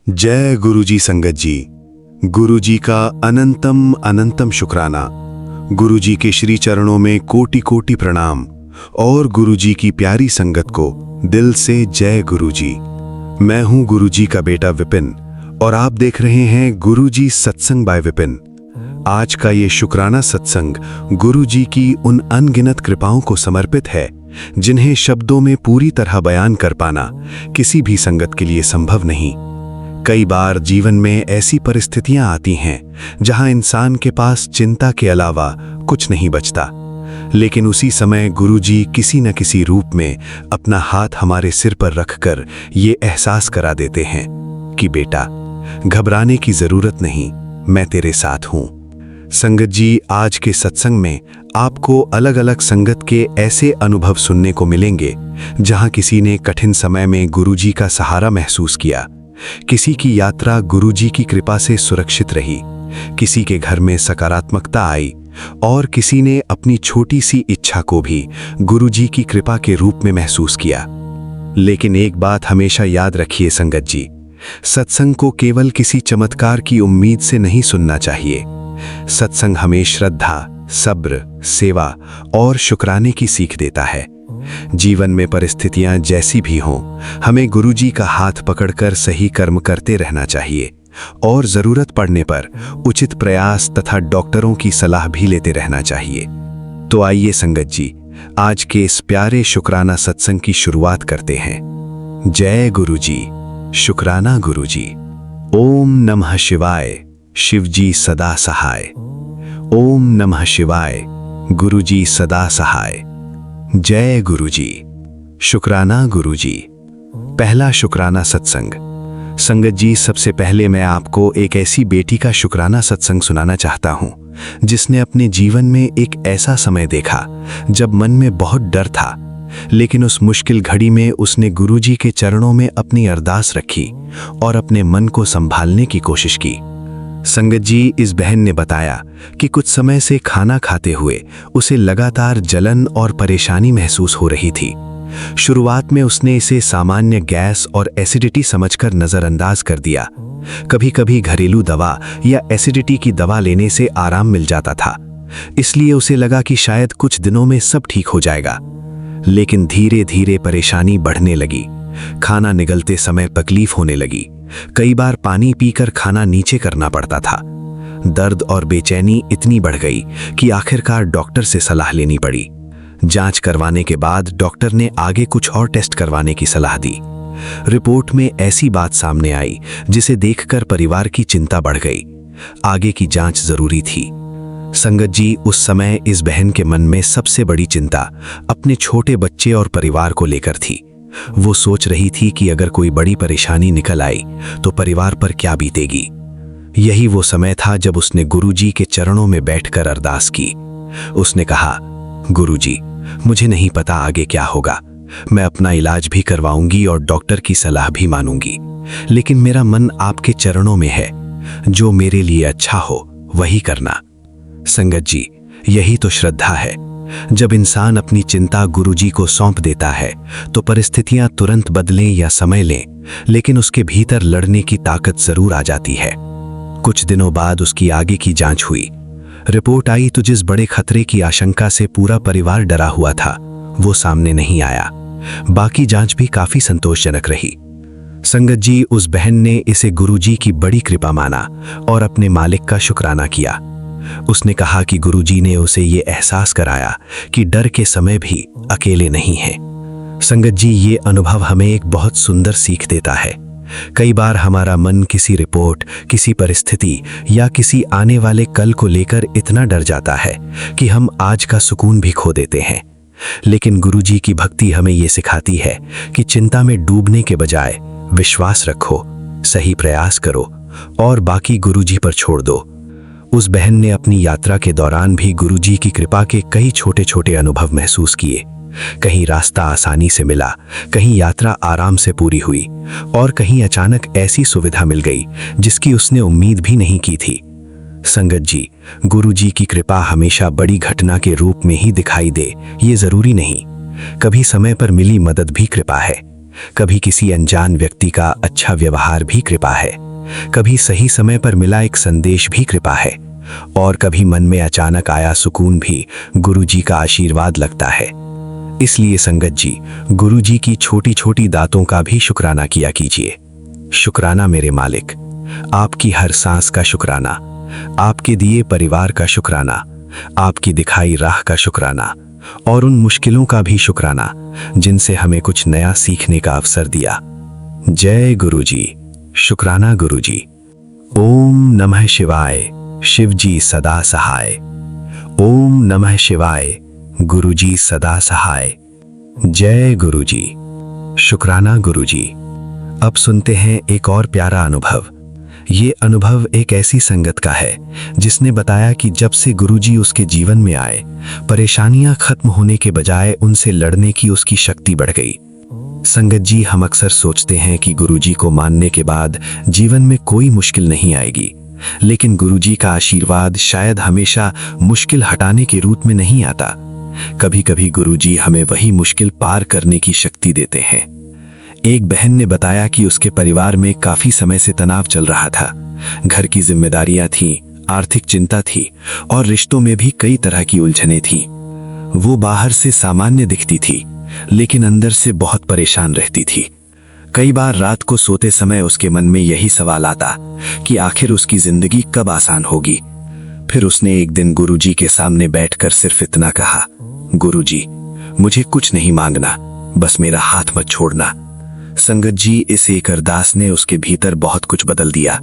जय गुरुजी संगत जी। गुरुजी का अनंतम अनंतम शुक्राना। गुरुजी के श्री चरणों में कोटि कोटि प्रणाम और गुरुजी की प्यारी संगत को दिल से जय गुरुजी। मैं हूं गुरुजी का बेटा विपिन और आप देख रहे हैं गुरुजी सत्संग बाय विपिन। आज का ये शुक्राना सत्संग गुरुजी की उन अनगिनत कृपाओं को समर्पित है जिन्हें शब्दों में पूरी तरह बयान कर पाना किसी भी संगत के लिए संभव नहीं। कई बार जीवन में ऐसी परिस्थितियां आती हैं जहां इंसान के पास चिंता के अलावा कुछ नहीं बचता, लेकिन उसी समय गुरुजी किसी न किसी रूप में अपना हाथ हमारे सिर पर रखकर ये एहसास करा देते हैं कि बेटा, घबराने की जरूरत नहीं, मैं तेरे साथ हूं। संगत जी, आज के सत्संग में आपको अलग अलग संगत के ऐसे अनुभव सुनने को मिलेंगे जहां किसी ने कठिन समय में गुरुजी का सहारा महसूस किया, किसी की यात्रा गुरुजी की कृपा से सुरक्षित रही, किसी के घर में सकारात्मकता आई और किसी ने अपनी छोटी सी इच्छा को भी गुरुजी की कृपा के रूप में महसूस किया। लेकिन एक बात हमेशा याद रखिए संगत जी, सत्संग को केवल किसी चमत्कार की उम्मीद से नहीं सुनना चाहिए। सत्संग हमें श्रद्धा, सब्र, सेवा और शुक्राने की सीख देता है। जीवन में परिस्थितियां जैसी भी हों, हमें गुरुजी का हाथ पकड़कर सही कर्म करते रहना चाहिए और जरूरत पड़ने पर उचित प्रयास तथा डॉक्टरों की सलाह भी लेते रहना चाहिए। तो आइए संगत जी, आज के इस प्यारे शुक्राना सत्संग की शुरुआत करते हैं। जय गुरुजी, शुक्राना गुरुजी। ओम नमः शिवाय, शिवजी सदा सहाय। ओम नमः शिवाय, गुरुजी सदा सहाय। जय गुरुजी, शुक्राना गुरुजी। पहला शुक्राना सत्संग। संगत जी, सबसे पहले मैं आपको एक ऐसी बेटी का शुक्राना सत्संग सुनाना चाहता हूं जिसने अपने जीवन में एक ऐसा समय देखा जब मन में बहुत डर था, लेकिन उस मुश्किल घड़ी में उसने गुरुजी के चरणों में अपनी अरदास रखी और अपने मन को संभालने की कोशिश की। संगत जी, इस बहन ने बताया कि कुछ समय से खाना खाते हुए उसे लगातार जलन और परेशानी महसूस हो रही थी। शुरुआत में उसने इसे सामान्य गैस और एसिडिटी समझकर नजरअंदाज कर दिया। कभी कभी घरेलू दवा या एसिडिटी की दवा लेने से आराम मिल जाता था, इसलिए उसे लगा कि शायद कुछ दिनों में सब ठीक हो जाएगा। लेकिन धीरे धीरे परेशानी बढ़ने लगी। खाना निगलते समय तकलीफ होने लगी। कई बार पानी पीकर खाना नीचे करना पड़ता था। दर्द और बेचैनी इतनी बढ़ गई कि आखिरकार डॉक्टर से सलाह लेनी पड़ी। जांच करवाने के बाद डॉक्टर ने आगे कुछ और टेस्ट करवाने की सलाह दी। रिपोर्ट में ऐसी बात सामने आई जिसे देखकर परिवार की चिंता बढ़ गई। आगे की जांच जरूरी थी। संगत जी, उस समय इस बहन के मन में सबसे बड़ी चिंता अपने छोटे बच्चे और परिवार को लेकर थी। वो सोच रही थी कि अगर कोई बड़ी परेशानी निकल आई तो परिवार पर क्या बीतेगी। यही वो समय था जब उसने गुरुजी के चरणों में बैठकर अरदास की। उसने कहा, गुरुजी, मुझे नहीं पता आगे क्या होगा। मैं अपना इलाज भी करवाऊंगी और डॉक्टर की सलाह भी मानूंगी, लेकिन मेरा मन आपके चरणों में है। जो मेरे लिए अच्छा हो वही करना। संगत जी, यही तो श्रद्धा है। जब इंसान अपनी चिंता गुरुजी को सौंप देता है तो परिस्थितियां तुरंत बदलें या समय लें, लेकिन उसके भीतर लड़ने की ताकत जरूर आ जाती है। कुछ दिनों बाद उसकी आगे की जांच हुई। रिपोर्ट आई तो जिस बड़े खतरे की आशंका से पूरा परिवार डरा हुआ था वो सामने नहीं आया। बाकी जांच भी काफी संतोषजनक रही। संगत जी, उस बहन ने इसे गुरुजी की बड़ी कृपा माना और अपने मालिक का शुक्राना किया। उसने कहा कि गुरुजी ने उसे ये एहसास कराया कि डर के समय भी अकेले नहीं है। संगत जी, ये अनुभव हमें एक बहुत सुंदर सीख देता है। कई बार हमारा मन किसी रिपोर्ट, किसी परिस्थिति या किसी आने वाले कल को लेकर इतना डर जाता है कि हम आज का सुकून भी खो देते हैं। लेकिन गुरुजी की भक्ति हमें ये सिखाती है कि चिंता में डूबने के बजाय विश्वास रखो, सही प्रयास करो और बाकी गुरुजी पर छोड़ दो। उस बहन ने अपनी यात्रा के दौरान भी गुरुजी की कृपा के कई छोटे छोटे अनुभव महसूस किए। कहीं रास्ता आसानी से मिला, कहीं यात्रा आराम से पूरी हुई और कहीं अचानक ऐसी सुविधा मिल गई जिसकी उसने उम्मीद भी नहीं की थी। संगत जी, गुरुजी की कृपा हमेशा बड़ी घटना के रूप में ही दिखाई दे ये जरूरी नहीं। कभी समय पर मिली मदद भी कृपा है। कभी किसी अनजान व्यक्ति का अच्छा व्यवहार भी कृपा है, कभी सही समय पर मिला एक संदेश भी कृपा है, और कभी मन में अचानक आया सुकून भी गुरुजी का आशीर्वाद लगता है। इसलिए संगत जी, गुरुजी की छोटी छोटी दातों का भी शुक्राना किया कीजिए। शुक्राना मेरे मालिक, आपकी हर सांस का शुक्राना, आपके दिए परिवार का शुक्राना, आपकी दिखाई राह का शुक्राना, और उन मुश्किलों का भी शुक्राना जिनसे हमें कुछ नया सीखने का अवसर दिया। जय गुरुजी। शुक्राना गुरुजी। ओम नमः शिवाय। शिवजी सदा सहाय। ओम नमः शिवाय। गुरुजी सदा सहाय। जय गुरुजी। शुक्राना गुरुजी। अब सुनते हैं एक और प्यारा अनुभव। ये अनुभव एक ऐसी संगत का है जिसने बताया कि जब से गुरुजी उसके जीवन में आए, परेशानियां खत्म होने के बजाय उनसे लड़ने की उसकी शक्ति बढ़ गई। संगत जी, हम अक्सर सोचते हैं कि गुरुजी को मानने के बाद जीवन में कोई मुश्किल नहीं आएगी, लेकिन गुरुजी का आशीर्वाद शायद हमेशा मुश्किल हटाने के रूप में नहीं आता। कभी कभी गुरुजी हमें वही मुश्किल पार करने की शक्ति देते हैं। एक बहन ने बताया कि उसके परिवार में काफी समय से तनाव चल रहा था। घर की जिम्मेदारियां थीं, आर्थिक चिंता थी और रिश्तों में भी कई तरह की उलझनें थीं। वो बाहर से सामान्य दिखती थी, लेकिन अंदर से बहुत परेशान रहती थी। कई बार रात को सोते समय उसके मन में यही सवाल आता कि आखिर उसकी जिंदगी कब आसान होगी। फिर उसने एक दिन गुरुजी के सामने बैठकर सिर्फ इतना कहा, गुरुजी, मुझे कुछ नहीं मांगना, बस मेरा हाथ मत छोड़ना। संगत जी, इस एक अरदास ने उसके भीतर बहुत कुछ बदल दिया।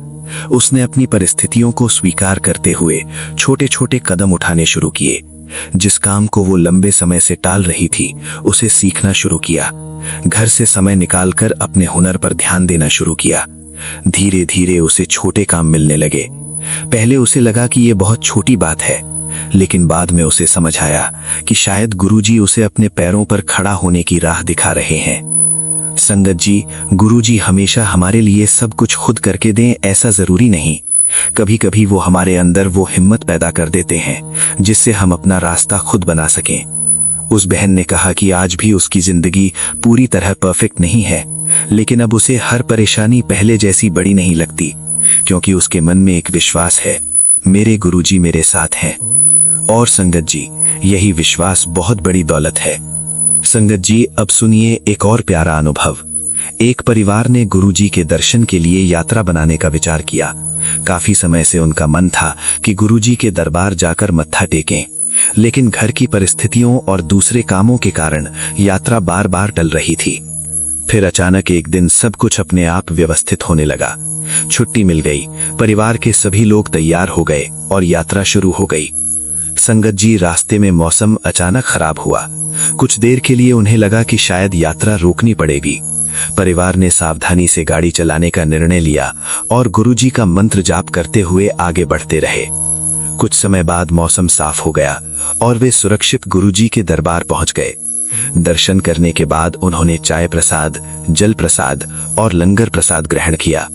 उसने अपनी परिस्थितियों को स्वीकार करते हुए छोटे छोटे कदम उठाने शुरू किए। जिस काम को वो लंबे समय से टाल रही थी, उसे सीखना शुरू किया। घर से समय निकालकर अपने हुनर पर ध्यान देना शुरू किया। धीरे धीरे उसे छोटे काम मिलने लगे। पहले उसे लगा कि ये बहुत छोटी बात है, लेकिन बाद में उसे समझ आया कि शायद गुरुजी उसे अपने पैरों पर खड़ा होने की राह दिखा रहे हैं। संगत जी, गुरुजी हमेशा हमारे लिए सब कुछ खुद करके दें ऐसा जरूरी नहीं। कभी कभी वो हमारे अंदर वो हिम्मत पैदा कर देते हैं जिससे हम अपना रास्ता खुद बना सकें। उस बहन ने कहा कि आज भी उसकी जिंदगी पूरी तरह परफेक्ट नहीं है, लेकिन अब उसे हर परेशानी पहले जैसी बड़ी नहीं लगती, क्योंकि उसके मन में एक विश्वास है, मेरे गुरुजी मेरे साथ हैं। और संगत जी, यही विश्वास बहुत बड़ी दौलत है। संगत जी, अब सुनिए एक और प्यारा अनुभव। एक परिवार ने गुरुजी के दर्शन के लिए यात्रा बनाने का विचार किया। काफी समय से उनका मन था कि गुरुजी के दरबार जाकर मत्था टेकें, लेकिन घर की परिस्थितियों और दूसरे कामों के कारण यात्रा बार बार टल रही थी। फिर अचानक एक दिन सब कुछ अपने आप व्यवस्थित होने लगा। छुट्टी मिल गई, परिवार के सभी लोग तैयार हो गए और यात्रा शुरू हो गई। संगत जी, रास्ते में मौसम अचानक खराब हुआ। कुछ देर के लिए उन्हें लगा कि शायद यात्रा रोकनी पड़ेगी। परिवार ने सावधानी से गाड़ी चलाने का निर्णय लिया और गुरुजी का मंत्र जाप करते हुए आगे बढ़ते रहे। कुछ समय बाद मौसम साफ हो गया और वे सुरक्षित गुरुजी के दरबार पहुंच गए। दर्शन करने के बाद उन्होंने चाय प्रसाद, जल प्रसाद और लंगर प्रसाद ग्रहण किया।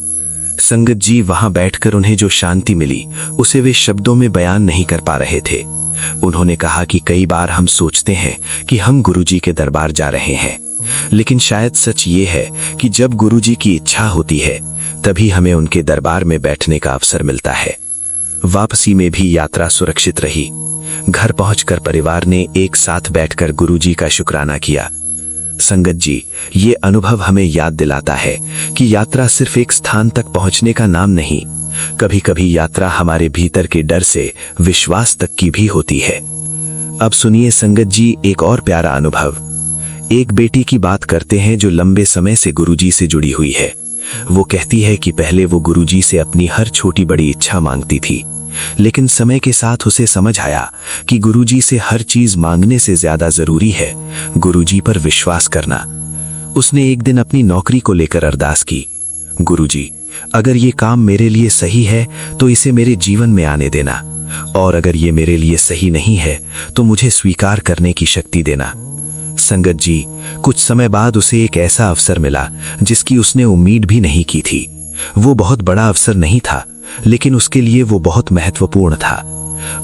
संगत जी, वहां बैठकर उन्हें जो शांति मिली उसे वे शब्दों में बयान नहीं कर पा रहे थे। उन्होंने कहा कि कई बार हम सोचते हैं कि हम गुरुजी के दरबार जा रहे हैं, लेकिन शायद सच ये है कि जब गुरुजी की इच्छा होती है तभी हमें उनके दरबार में बैठने का अवसर मिलता है। वापसी में भी यात्रा सुरक्षित रही। घर पहुंचकर परिवार ने एक साथ बैठकर गुरुजी का शुक्राना किया। संगत जी, ये अनुभव हमें याद दिलाता है कि यात्रा सिर्फ एक स्थान तक पहुंचने का नाम नहीं, कभी कभी यात्रा हमारे भीतर के डर से विश्वास तक की भी होती है। अब सुनिए संगत जी, एक और प्यारा अनुभव। एक बेटी की बात करते हैं जो लंबे समय से गुरुजी से जुड़ी हुई है। वो कहती है कि पहले वो गुरुजी से अपनी हर छोटी बड़ी इच्छा मांगती थी, लेकिन समय के साथ उसे समझ आया कि गुरुजी से हर चीज मांगने से ज्यादा जरूरी है गुरुजी पर विश्वास करना। उसने एक दिन अपनी नौकरी को लेकर अरदास की, गुरुजी, अगर ये काम मेरे लिए सही है तो इसे मेरे जीवन में आने देना, और अगर ये मेरे लिए सही नहीं है तो मुझे स्वीकार करने की शक्ति देना। संगत जी, कुछ समय बाद उसे एक ऐसा अवसर मिला जिसकी उसने उम्मीद भी नहीं की थी। वो बहुत बड़ा अवसर नहीं था, लेकिन उसके लिए वो बहुत महत्वपूर्ण था।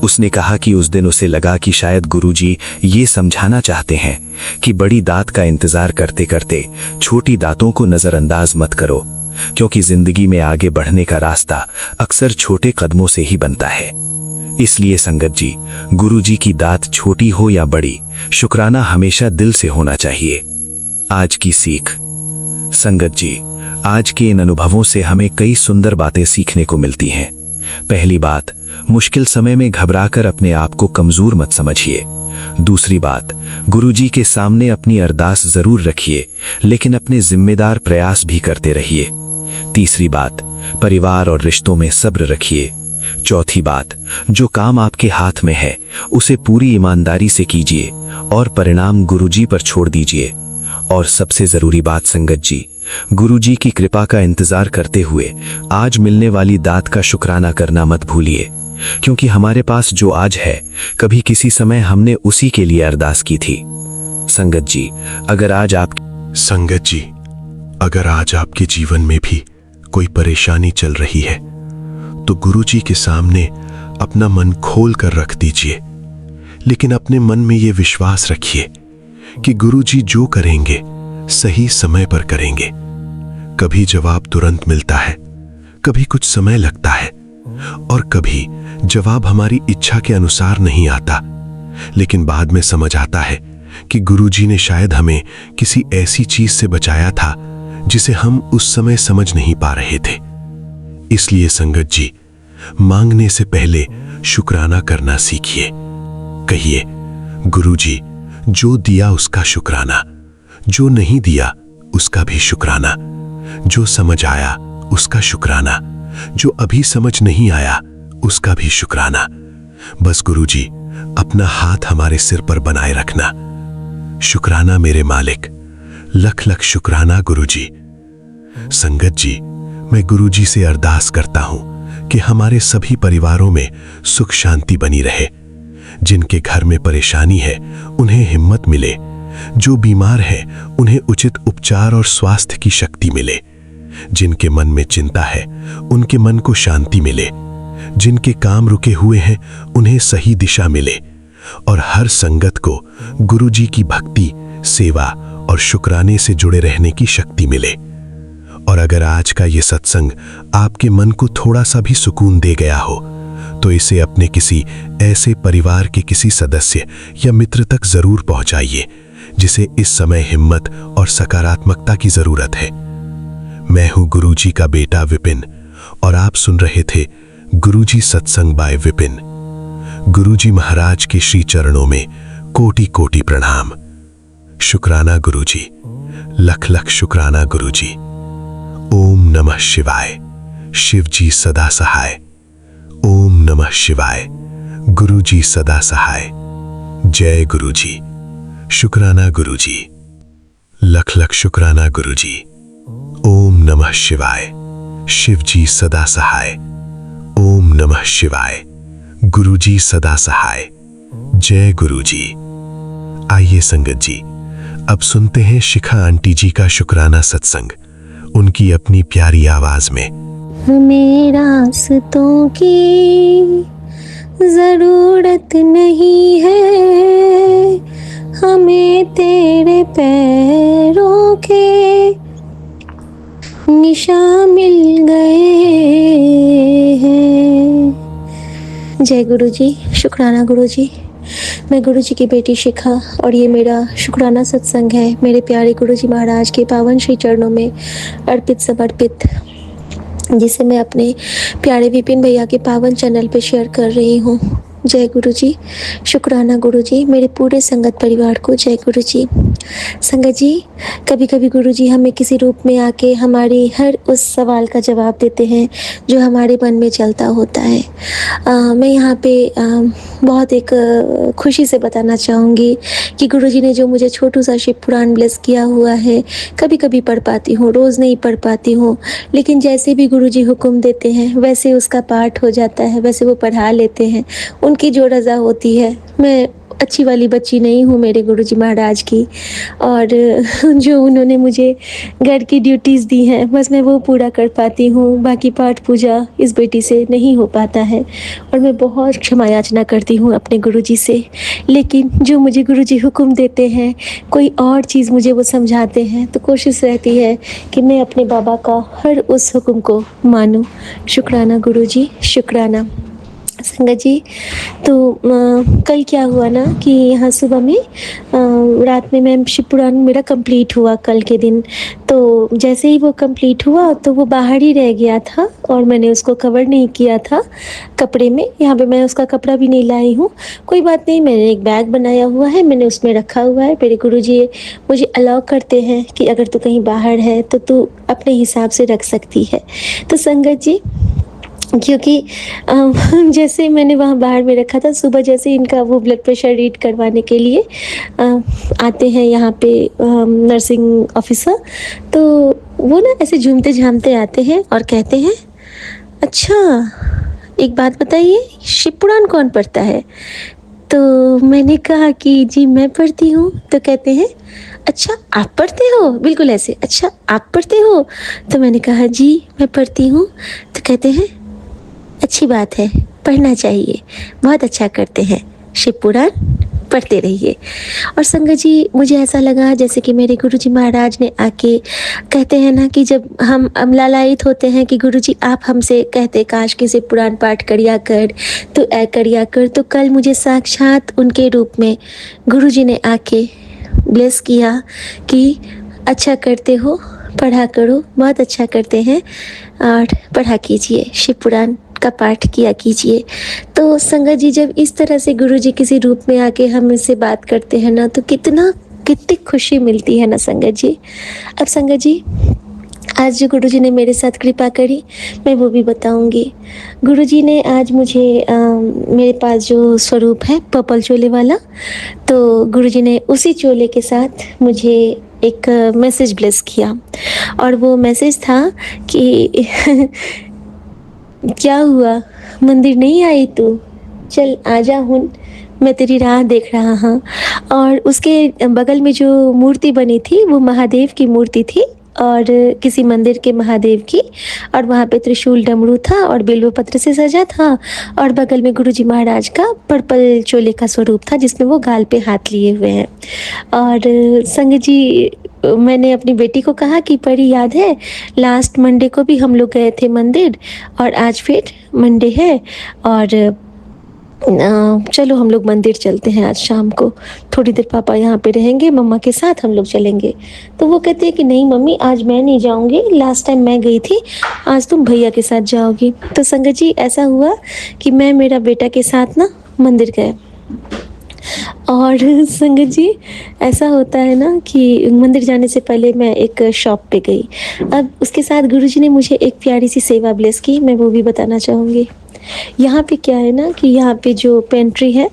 उसने कहा कि उस दिन उसे लगा कि शायद गुरुजी ये समझाना चाहते हैं कि बड़ी दात का इंतजार करते करते छोटी दातों को नजरअंदाज मत करो, क्योंकि जिंदगी में आगे बढ़ने का रास्ता अक्सर छोटे कदमों से ही बनता है। इसलिए संगत जी, गुरुजी की दात छोटी हो या बड़ी, शुक्राना हमेशा दिल से होना चाहिए। आज की सीख। संगत जी, आज के इन अनुभवों से हमें कई सुंदर बातें सीखने को मिलती हैं। पहली बात, मुश्किल समय में घबराकर अपने आप को कमजोर मत समझिए। दूसरी बात, गुरुजी के सामने अपनी अरदास जरूर रखिए, लेकिन अपने जिम्मेदार प्रयास भी करते रहिए। तीसरी बात, परिवार और रिश्तों में सब्र रखिए। चौथी बात, जो काम आपके हाथ में है उसे पूरी ईमानदारी से कीजिए और परिणाम गुरुजी पर छोड़ दीजिए। और सबसे जरूरी बात संगत जी, गुरुजी की कृपा का इंतजार करते हुए आज मिलने वाली दात का शुक्राना करना मत भूलिए, क्योंकि हमारे पास जो आज है, कभी किसी समय हमने उसी के लिए अरदास की थी। संगत जी, अगर आज आपके जीवन में भी कोई परेशानी चल रही है, तो गुरुजी के सामने अपना मन खोल कर रख दीजिए, लेकिन अपने मन में यह विश्वास रखिए कि गुरुजी जो करेंगे सही समय पर करेंगे। कभी जवाब तुरंत मिलता है, कभी कुछ समय लगता है, और कभी जवाब हमारी इच्छा के अनुसार नहीं आता, लेकिन बाद में समझ आता है कि गुरुजी ने शायद हमें किसी ऐसी चीज से बचाया था जिसे हम उस समय समझ नहीं पा रहे थे। इसलिए संगत जी, मांगने से पहले शुक्राना करना सीखिए। कहिए, गुरुजी जो दिया उसका शुक्राना, जो नहीं दिया उसका भी शुक्राना, जो समझ आया उसका शुक्राना, जो अभी समझ नहीं आया उसका भी शुक्राना। बस गुरुजी अपना हाथ हमारे सिर पर बनाए रखना। शुक्राना मेरे मालिक, लख लख शुक्राना गुरुजी। संगत जी, मैं गुरुजी से अरदास करता हूं कि हमारे सभी परिवारों में सुख शांति बनी रहे। जिनके घर में परेशानी है उन्हें हिम्मत मिले, जो बीमार है उन्हें उचित उपचार और स्वास्थ्य की शक्ति मिले। जिनके मन में चिंता है उनके मन को शांति मिले। जिनके काम रुके हुए हैं उन्हें सही दिशा मिले, और हर संगत को गुरुजी की भक्ति, सेवा और शुक्राने से जुड़े रहने की शक्ति मिले। और अगर आज का ये सत्संग आपके मन को थोड़ा सा भी सुकून दे गया हो, तो इसे अपने किसी ऐसे परिवार के किसी सदस्य या मित्र तक जरूर पहुंचाइए जिसे इस समय हिम्मत और सकारात्मकता की जरूरत है। मैं हूं गुरुजी का बेटा विपिन, और आप सुन रहे थे गुरुजी सत्संग बाय विपिन। गुरुजी महाराज के श्री चरणों में कोटि कोटि प्रणाम। शुक्राना गुरुजी, लख लख शुक्राना गुरुजी। ओम नमः शिवाय। शिव जी सदा सहाय। ओम नमः शिवाय। गुरुजी सदा सहाय। जय गुरुजी। शुक्राना गुरुजी, लख लख शुक्राना गुरुजी। ओम नमः शिवाय। शिव जी सदा सहाय। ओम नमः शिवाय। गुरुजी सदा सहाय। जय गुरुजी। आइए संगत जी, अब सुनते हैं शिखा आंटी जी का शुक्राना सत्संग, उनकी अपनी प्यारी आवाज में। हमें रास्तों की जरूरत नहीं है, हमें तेरे पैरों के निशान मिल गए हैं। जय गुरुजी। शुक्राना गुरुजी। मैं गुरुजी की बेटी शिखा, और ये मेरा शुक्राना सत्संग है मेरे प्यारे गुरुजी महाराज के पावन श्री चरणों में अर्पित समर्पित, जिसे मैं अपने प्यारे विपिन भैया के पावन चैनल पे शेयर कर रही हूँ। जय गुरुजी। शुक्राना गुरुजी। मेरे पूरे संगत परिवार को जय गुरुजी। संगत जी, कभी कभी गुरुजी हमें किसी रूप में आके हमारी हर उस सवाल का जवाब देते हैं जो हमारे मन में चलता होता है। मैं यहाँ पे बहुत एक खुशी से बताना चाहूँगी कि गुरुजी ने जो मुझे छोटू सा शिव पुराण ब्लेस किया हुआ है, कभी कभी पढ़ पाती हूँ, रोज़ नहीं पढ़ पाती हूँ, लेकिन जैसे भी गुरुजी हुक्म देते हैं वैसे उसका पाठ हो जाता है, वैसे वो पढ़ा लेते हैं। उनकी जो रज़ा होती है मैं अच्छी वाली बच्ची नहीं हूँ मेरे गुरुजी महाराज की, और जो उन्होंने मुझे घर की ड्यूटीज़ दी हैं बस मैं वो पूरा कर पाती हूँ, बाकी पाठ पूजा इस बेटी से नहीं हो पाता है और मैं बहुत क्षमा याचना करती हूँ अपने गुरुजी से। लेकिन जो मुझे गुरुजी हुक्म देते हैं, कोई और चीज़ मुझे वो समझाते हैं, तो कोशिश रहती है कि मैं अपने बाबा का हर उस हुक्म को मानूँ। शुक्राना गुरुजी, शुक्राना। संगत जी, तो कल क्या हुआ ना कि यहाँ सुबह में रात में मैं शिव पुराण मेरा कंप्लीट हुआ कल के दिन। तो जैसे ही वो कंप्लीट हुआ तो वो बाहर ही रह गया था और मैंने उसको कवर नहीं किया था कपड़े में। यहाँ पे मैं उसका कपड़ा भी नहीं लाई हूँ। कोई बात नहीं, मैंने एक बैग बनाया हुआ है, मैंने उसमें रखा हुआ है। मेरे गुरुजी मुझे अलाउ करते हैं कि अगर तू कहीं बाहर है तो तू अपने हिसाब से रख सकती है। तो संगत जी, क्योंकि जैसे मैंने वहाँ बाहर में रखा था, सुबह जैसे इनका वो ब्लड प्रेशर रीड करवाने के लिए आते हैं यहाँ पे नर्सिंग ऑफिसर, तो वो ना ऐसे झूमते झामते आते हैं और कहते हैं, अच्छा एक बात बताइए, शिव पुराण कौन पढ़ता है? तो मैंने कहा कि जी मैं पढ़ती हूँ। तो कहते हैं, अच्छा आप पढ़ते हो? बिल्कुल ऐसे, अच्छा आप पढ़ते हो? तो मैंने कहा जी मैं पढ़ती हूँ। तो कहते हैं, अच्छी बात है, पढ़ना चाहिए, बहुत अच्छा करते हैं, शिव पुराण पढ़ते रहिए। और संगत जी, मुझे ऐसा लगा जैसे कि मेरे गुरुजी महाराज ने आके कहते हैं ना कि जब हम लालायित होते हैं कि गुरुजी आप हमसे कहते काश कि शिव पुराण पाठ करिया कर, तो ऐ करिया कर, तो कल मुझे साक्षात उनके रूप में गुरुजी ने आके ब्लेस किया कि अच्छा करते हो, पढ़ा करो, बहुत अच्छा करते हैं और पढ़ा कीजिए, शिव पुराण का पाठ किया कीजिए। तो संगत जी, जब इस तरह से गुरुजी किसी रूप में आके हम इससे बात करते हैं ना, तो कितनी खुशी मिलती है ना संगत जी। अब संगत जी, आज जो गुरुजी ने मेरे साथ कृपा करी मैं वो भी बताऊंगी। गुरुजी ने आज मुझे मेरे पास जो स्वरूप है पर्पल चोले वाला, तो गुरुजी ने उसी चोले के साथ मुझे एक मैसेज ब्लेस किया और वो मैसेज था कि क्या हुआ, मंदिर नहीं आई तू? चल आजा हुन, मैं तेरी राह देख रहा हूँ। और उसके बगल में जो मूर्ति बनी थी वो महादेव की मूर्ति थी और किसी मंदिर के महादेव की, और वहाँ पे त्रिशूल डमरू था और बिल्व पत्र से सजा था और बगल में गुरुजी महाराज का पर्पल चोले का स्वरूप था जिसमें वो गाल पे हाथ लिए हुए हैं। और संगत जी, मैंने अपनी बेटी को कहा कि परी याद है लास्ट मंडे को भी हम लोग गए थे मंदिर और आज फिर मंडे है और चलो हम लोग मंदिर चलते हैं आज शाम को, थोड़ी देर पापा यहाँ पे रहेंगे, मम्मा के साथ हम लोग चलेंगे। तो वो कहते हैं कि नहीं मम्मी, आज मैं नहीं जाऊँगी, लास्ट टाइम मैं गई थी, आज तुम भैया के साथ जाओगी। तो संगत जी, ऐसा हुआ कि मैं मेरा बेटा के साथ ना मंदिर गए। और संगत जी, ऐसा होता है ना कि मंदिर जाने से पहले मैं एक शॉप पे गई। अब उसके साथ गुरुजी ने मुझे एक प्यारी सी सेवा ब्लेस की, मैं वो भी बताना चाहूँगी। यहाँ पे क्या है ना कि यहाँ पे जो पेंट्री है,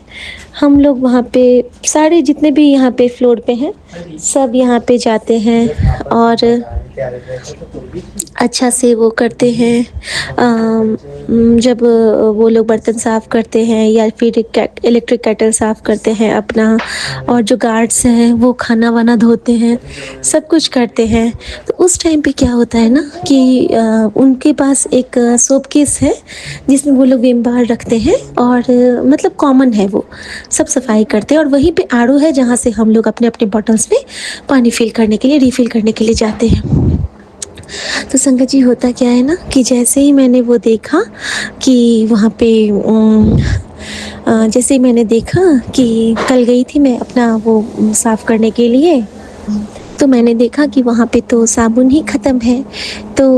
हम लोग वहाँ पे सारे जितने भी यहाँ पे फ्लोर पे हैं सब यहाँ पे जाते हैं और अच्छा से वो करते हैं। जब वो लोग बर्तन साफ़ करते हैं या फिर इलेक्ट्रिक केटल साफ़ करते हैं अपना, और जो गार्ड्स हैं वो खाना वाना धोते हैं, सब कुछ करते हैं। तो उस टाइम पे क्या होता है ना कि उनके पास एक सोप केस है जिसमें वो लोग विम बार रखते हैं और मतलब कॉमन है, वो सब सफाई करते हैं। और वहीं पे आरओ है जहाँ से हम लोग अपने अपने बॉटल्स में पानी फिल करने के लिए, रिफ़िल करने के लिए जाते हैं। तो संगत जी, होता क्या है ना कि जैसे ही मैंने वो देखा कि वहाँ पे जैसे ही मैंने देखा कि कल गई थी मैं अपना वो साफ़ करने के लिए, तो मैंने देखा कि वहाँ पे तो साबुन ही ख़त्म है। तो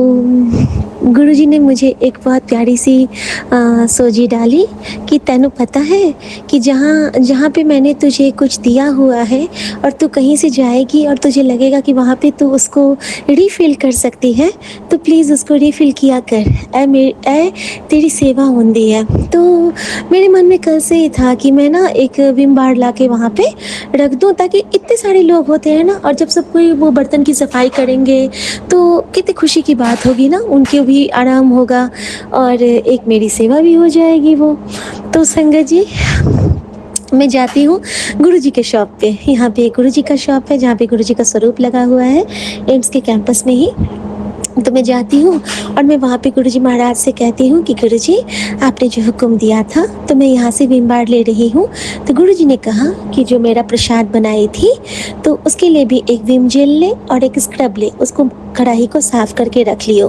गुरुजी ने मुझे एक बहुत प्यारी सी सोजी डाली कि तैनू पता है कि जहाँ जहाँ पे मैंने तुझे कुछ दिया हुआ है और तू कहीं से जाएगी और तुझे लगेगा कि वहाँ पे तू उसको रीफ़िल कर सकती है, तो प्लीज़ उसको रीफ़िल किया कर, ऐ तेरी सेवा होंदी है। तो मेरे मन में कल से ही था कि मैं ना एक विम बार ला के वहाँ पे रख दूँ, ताकि इतने सारे लोग होते हैं ना, और जब सब कोई वो बर्तन की सफाई करेंगे तो कितनी खुशी की बात होगी ना, उनके भी आराम होगा और एक मेरी सेवा भी हो जाएगी वो। तो संगत जी, मैं जाती हूँ गुरुजी के शॉप पे। यहाँ पे गुरुजी का शॉप है जहाँ पे गुरुजी का स्वरूप लगा हुआ है एम्स के कैंपस में ही। तो मैं जाती हूँ और मैं वहाँ पे गुरुजी महाराज से कहती हूँ कि गुरुजी आपने जो हुक्म दिया था तो मैं यहाँ से विम बार ले रही हूँ। तो गुरुजी ने कहा कि जो मेरा प्रसाद बनाई थी तो उसके लिए भी एक विम जेल ले और एक स्क्रब ले, उसको कढ़ाई को साफ करके रख लियो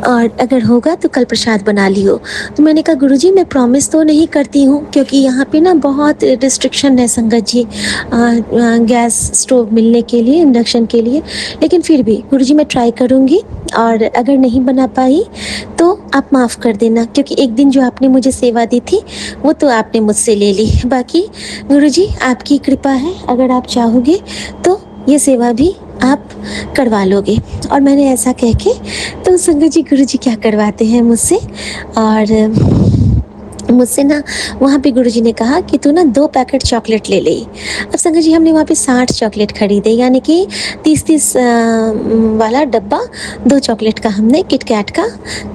और अगर होगा तो कल प्रसाद बना लियो। तो मैंने कहा गुरुजी मैं प्रॉमिस तो नहीं करती हूँ क्योंकि यहाँ पे ना बहुत रिस्ट्रिक्शन है संगत जी गैस स्टोव मिलने के लिए, इंडक्शन के लिए, लेकिन फिर भी गुरुजी मैं ट्राई करूँगी और अगर नहीं बना पाई तो आप माफ़ कर देना क्योंकि एक दिन जो आपने मुझे सेवा दी थी वो तो आपने मुझसे ले ली। बाकी गुरुजी आपकी कृपा है, अगर आप चाहोगे तो ये सेवा भी आप करवा लोगे। और मैंने ऐसा कह के तो संगत जी गुरुजी क्या करवाते हैं मुझसे, और मुझसे ना वहाँ पे गुरुजी ने कहा कि तू ना 2 पैकेट चॉकलेट ले ले। अब संगत जी हमने वहाँ पे 60 चॉकलेट खरीदे, यानी कि 30-30 वाला डब्बा 2 चॉकलेट का हमने किटकैट का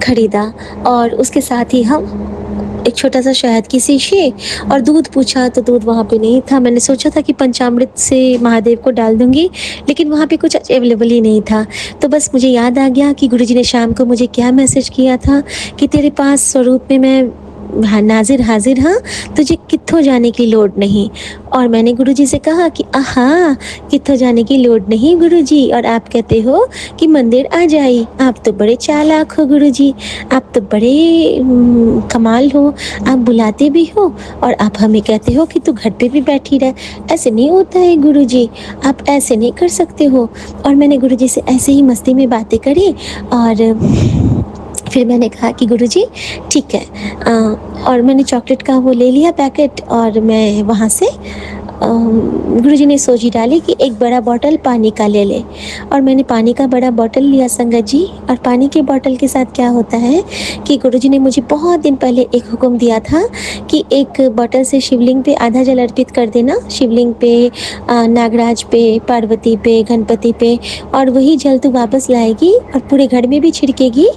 खरीदा और उसके साथ ही हम एक छोटा सा शहद की शीशी और दूध पूछा तो दूध वहाँ पे नहीं था। मैंने सोचा था कि पंचामृत से महादेव को डाल दूंगी लेकिन वहाँ पे कुछ अवेलेबल ही नहीं था। तो बस मुझे याद आ गया कि गुरुजी ने शाम को मुझे क्या मैसेज किया था कि तेरे पास स्वरूप में मैं नाजिर हाजिर हाँ, तुझे कित्थों जाने की लोड़ नहीं। और मैंने गुरुजी से कहा कि आहा कित्थों जाने की लोड़ नहीं गुरुजी, और आप कहते हो कि मंदिर आ जाई। आप तो बड़े चालाक हो गुरुजी, आप तो बड़े कमाल हो, आप बुलाते भी हो और आप हमें कहते हो कि तू घर पे भी बैठी रह। ऐसे नहीं होता है गुरुजी, आप ऐसे नहीं कर सकते हो। और मैंने गुरुजी से ऐसे ही मस्ती में बातें करी और फिर मैंने कहा कि गुरुजी ठीक है, और मैंने चॉकलेट का वो ले लिया पैकेट और मैं वहाँ से गुरुजी ने सोची डाली कि एक बड़ा बॉटल पानी का ले ले, और मैंने पानी का बड़ा बॉटल लिया संगत जी। और पानी के बॉटल के साथ क्या होता है कि गुरुजी ने मुझे बहुत दिन पहले एक हुक्म दिया था कि एक बॉटल से शिवलिंग पे आधा जल अर्पित कर देना, शिवलिंग पे, नागराज पे, पार्वती पे, गणपति पे, और वही जल तू वापस लाएगी और पूरे घर में भी छिड़केगी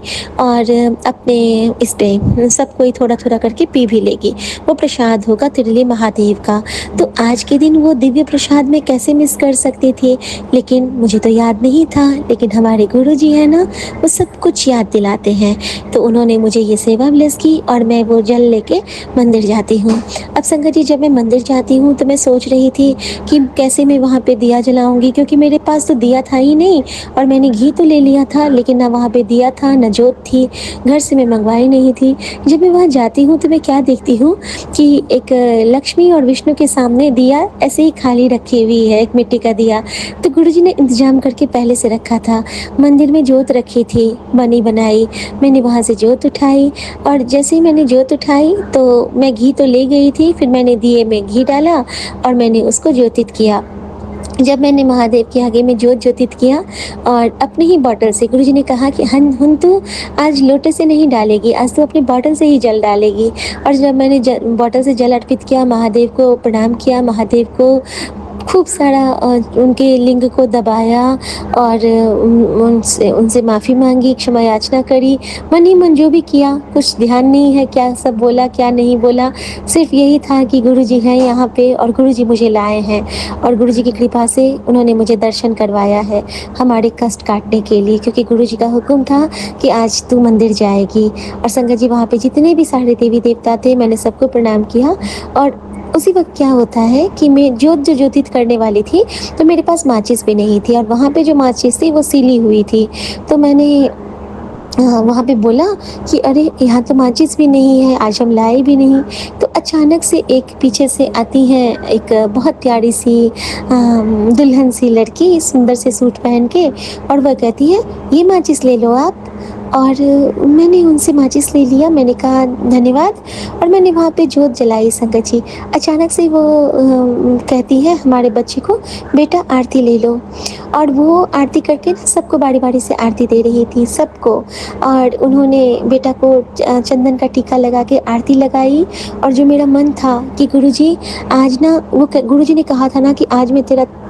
और अपने इस पे सब कोई थोड़ा थोड़ा करके पी भी लेगी। वो प्रसाद होगा तेरे लिए महादेव का। तो आज के दिन वो दिव्य प्रसाद में कैसे मिस कर सकते थे, लेकिन मुझे तो याद नहीं था, लेकिन हमारे गुरुजी है ना वो सब कुछ याद दिलाते हैं। तो उन्होंने मुझे ये सेवा ब्लेस की और मैं वो जल लेके मंदिर जाती हूँ। अब संगत जी जब मैं मंदिर जाती हूँ तो मैं सोच रही थी कि कैसे मैं वहाँ पे दिया जलाऊंगी, क्योंकि मेरे पास तो दिया था ही नहीं और मैंने घी तो ले लिया था लेकिन ना वहाँ पे दिया था ना जोत थी, घर से मैं मंगवाई नहीं थी। जब मैं वहाँ जाती हूँ तो मैं क्या देखती हूँ कि एक लक्ष्मी और विष्णु के सामने दिया ऐसे ही खाली रखी हुई है, एक मिट्टी का दिया। तो गुरुजी ने इंतजाम करके पहले से रखा था। मंदिर में जोत रखी थी बनी बनाई, मैंने वहाँ से जोत उठाई और जैसे ही मैंने जोत उठाई तो मैं घी तो ले गई थी, फिर मैंने दिए में घी डाला और मैंने उसको ज्योतित किया। जब मैंने महादेव के आगे में जोत ज्योतित किया और अपने ही बॉटल से, गुरुजी ने कहा कि हन तू आज लोटे से नहीं डालेगी, आज तू अपनी बॉटल से ही जल डालेगी। और जब मैंने बॉटल से जल अर्पित किया, महादेव को प्रणाम किया, महादेव को खूब सारा उनके लिंग को दबाया और उनसे माफ़ी मांगी, क्षमा याचना करी, मन ही मन जो भी किया, कुछ ध्यान नहीं है क्या सब बोला क्या नहीं बोला, सिर्फ यही था कि गुरुजी हैं यहाँ पे और गुरुजी मुझे लाए हैं और गुरुजी की कृपा से उन्होंने मुझे दर्शन करवाया है हमारे कष्ट काटने के लिए, क्योंकि गुरुजी का हुक्म था कि आज तू मंदिर जाएगी। और संगत जी वहाँ पे जितने भी सारे देवी देवता थे मैंने सबको प्रणाम किया। और उसी वक्त क्या होता है कि मैं जो ज्योतित करने वाली थी तो मेरे पास माचिस भी नहीं थी और वहाँ पे जो माचिस थी वो सीली हुई थी। तो मैंने वहाँ पे बोला कि अरे यहाँ तो माचिस भी नहीं है, आज हम लाए भी नहीं। तो अचानक से एक पीछे से आती है एक बहुत प्यारी सी दुल्हन सी लड़की, सुंदर से सूट पहन के, और वह कहती है ये माचिस ले लो आप। और मैंने उनसे माचिस ले लिया, मैंने कहा धन्यवाद और मैंने वहाँ पे जोत जलाई संगत जी। अचानक से वो कहती है हमारे बच्चे को, बेटा आरती ले लो। और वो आरती करके ना सबको बारी बारी से आरती दे रही थी सबको, और उन्होंने बेटा को चंदन का टीका लगा के आरती लगाई। और जो मेरा मन था कि गुरुजी आज ना, वो गुरुजी ने कहा था ना कि आज मैं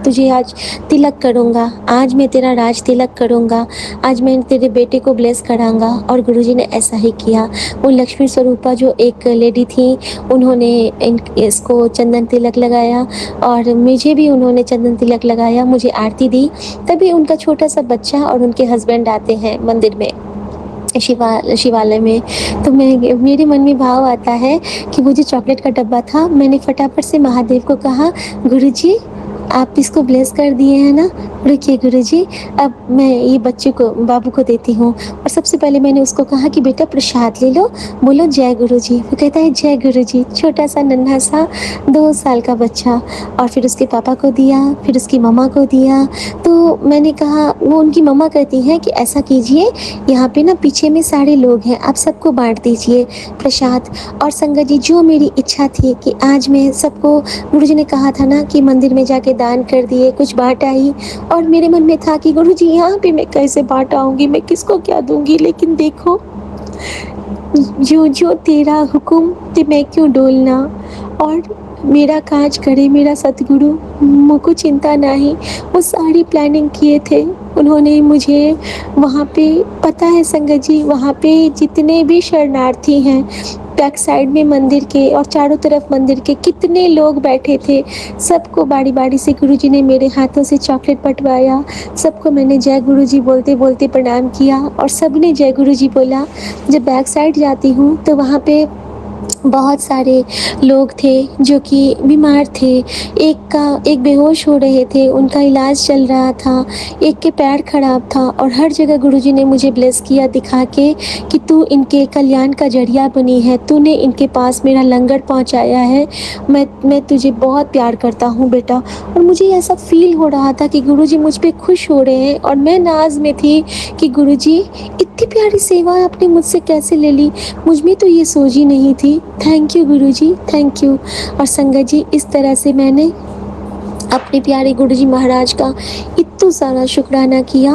तुझे आज तिलक करूँगा, आज मैं तेरा राज तिलक करूँगा, आज मैं तेरे बेटे को ब्लेस कराऊंगा। और गुरुजी ने ऐसा ही किया। वो लक्ष्मी स्वरूपा जो एक लेडी थी, उन्होंने इसको चंदन तिलक लगाया और मुझे भी उन्होंने चंदन तिलक लगाया, मुझे आरती दी। तभी उनका छोटा सा बच्चा और उनके हस्बैंड आते हैं मंदिर में, शिवालय में। तो मेरे मन में भाव आता है कि वो जो चॉकलेट का डब्बा था, मैंने फटाफट से महादेव को कहा, गुरुजी आप इसको ब्लेस कर दिए हैं ना, रुकिए गुरुजी, अब मैं ये बच्चे को, बाबू को देती हूँ। और सबसे पहले मैंने उसको कहा कि बेटा प्रसाद ले लो, बोलो जय गुरुजी। वो कहता है जय गुरुजी, छोटा सा नन्हा सा 2 साल का बच्चा। और फिर उसके पापा को दिया, फिर उसकी मम्मा को दिया। तो मैंने कहा, वो उनकी मम्मा कहती हैं कि ऐसा कीजिए, यहाँ पे ना पीछे में सारे लोग हैं, आप सबको बांट दीजिए प्रसाद। और संगत जी, जो मेरी इच्छा थी कि आज मैं सबको, गुरुजी ने कहा था ना कि मंदिर में जाके दान कर दिए, कुछ बांट आई। और मेरे मन में था कि गुरुजी यहाँ पे मैं कैसे बांट आऊँगी, मैं किसको क्या दूंगी। लेकिन देखो, जो जो तेरा हुक्म ते मैं क्यों डोलना, और मेरा काज करे मेरा सतगुरु, मुझको चिंता नहीं। वो सारी प्लानिंग किए थे उन्होंने मुझे। वहाँ पे पता है संगत जी, वहाँ पे जितने भी शरणार्थी हैं, बैक साइड में मंदिर के और चारों तरफ मंदिर के कितने लोग बैठे थे, सबको बारी बारी से गुरुजी ने मेरे हाथों से चॉकलेट बंटवाया। सबको मैंने जय गुरुजी बोलते बोलते प्रणाम किया और सबने जय गुरुजी बोला। जब बैक साइड जाती हूँ तो वहाँ पे बहुत सारे लोग थे जो कि बीमार थे। एक बेहोश हो रहे थे, उनका इलाज चल रहा था। एक के पैर खराब था और हर जगह गुरुजी ने मुझे ब्लेस किया, दिखा के कि तू इनके कल्याण का जरिया बनी है, तूने इनके पास मेरा लंगर पहुंचाया है। मैं तुझे बहुत प्यार करता हूँ बेटा। और मुझे ऐसा फील हो रहा था कि गुरुजी मुझ पे खुश हो रहे हैं और मैं नाज में थी कि गुरुजी इतनी प्यारी सेवा आपने मुझसे कैसे ले ली, मुझ में तो ये सोच ही नहीं थी। Thank you Guruji, thank you. और संगत जी, इस तरह से मैंने अपने प्यारे गुरुजी महाराज का इतना सारा शुक्राना किया।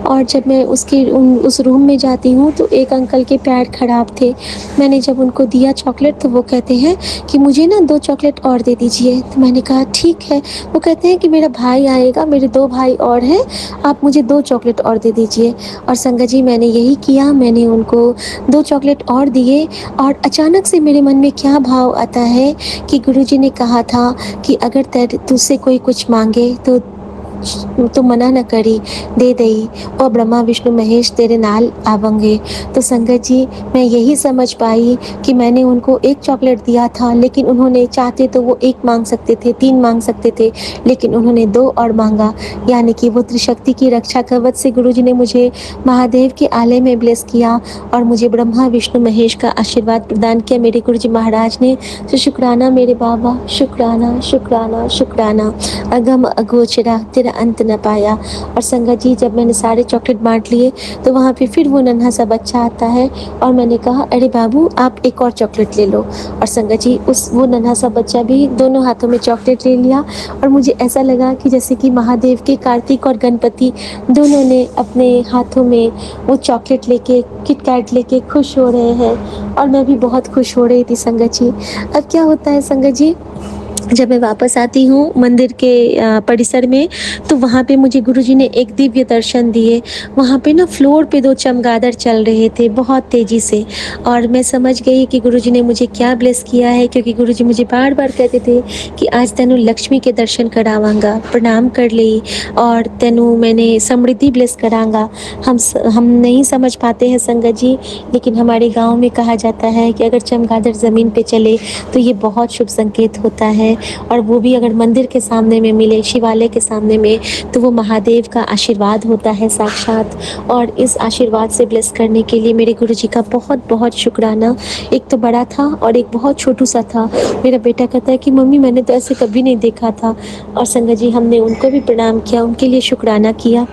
और जब मैं उस रूम में जाती हूँ तो एक अंकल के पैर खराब थे। मैंने जब उनको दिया चॉकलेट तो वो कहते हैं कि मुझे ना 2 चॉकलेट और दे दीजिए। तो मैंने कहा ठीक है। वो कहते हैं कि मेरा भाई आएगा, मेरे 2 भाई और हैं, आप मुझे 2 चॉकलेट और दे दीजिए। और संगत जी, मैंने यही किया, मैंने उनको 2 चॉकलेट और दिए। और अचानक से मेरे मन में क्या भाव आता है कि गुरुजी ने कहा था कि अगर तुझसे कोई कुछ मांगे तो मना न करी, दे दई, और ब्रह्मा विष्णु महेश तेरे नाल आवेंगे। तो संगत जी, मैं यही समझ पाई कि मैंने उनको 1 चॉकलेट दिया था, लेकिन उन्होंने चाहते तो वो 1 मांग सकते थे, 3 मांग सकते थे, लेकिन उन्होंने 2 और मांगा। यानी कि वो त्रिशक्ति की रक्षा कवच से गुरुजी ने मुझे महादेव के आलय में ब्लेस किया और मुझे ब्रह्मा विष्णु महेश का आशीर्वाद प्रदान किया मेरे गुरुजी महाराज ने। तो शुक्राना मेरे बाबा, शुक्राना शुक्राना शुक्राना। अगम अगोचरा तेरा अंत न पाया। और संगत जी, जब मैंने सारे चॉकलेट बांट लिए तो वहाँ पे फिर वो नन्हा सा बच्चा आता है और मैंने कहा, अरे बाबू आप एक और चॉकलेट ले लो। और संगत जी, वो नन्हा सा बच्चा भी दोनों हाथों में चॉकलेट ले लिया। और मुझे ऐसा लगा कि जैसे कि महादेव के कार्तिक और गणपति दोनों ने अपने हाथों में वो चॉकलेट लेके, किटकैट लेके खुश हो रहे हैं और मैं भी बहुत खुश हो रही थी संगत जी। अब क्या होता है संगत जी, जब मैं वापस आती हूँ मंदिर के परिसर में, तो वहाँ पे मुझे गुरुजी ने एक दिव्य दर्शन दिए। वहाँ पे ना फ्लोर पे 2 चमगादड़ चल रहे थे बहुत तेज़ी से, और मैं समझ गई कि गुरुजी ने मुझे क्या ब्लेस किया है, क्योंकि गुरुजी मुझे बार बार कहते थे कि आज तेनू लक्ष्मी के दर्शन करावांगा, प्रणाम कर ली, और तेनू मैंने समृद्धि ब्लेस करांगा। हम नहीं समझ पाते हैं संगत जी, लेकिन हमारे गाँव में कहा जाता है कि अगर चमगादड़ ज़मीन पे चले तो ये बहुत शुभ संकेत होता है, और वो भी अगर मंदिर के सामने में मिले, शिवालय के सामने में, तो वो महादेव का आशीर्वाद होता है साक्षात। और इस आशीर्वाद से ब्लेस करने के लिए मेरे गुरुजी का बहुत बहुत शुक्राना। एक तो बड़ा था और एक बहुत छोटू सा था। मेरा बेटा कहता है कि मम्मी मैंने तो ऐसे कभी नहीं देखा था। और संगत जी, हमने उनको भी प्रणाम किया, उनके लिए शुक्राना किया।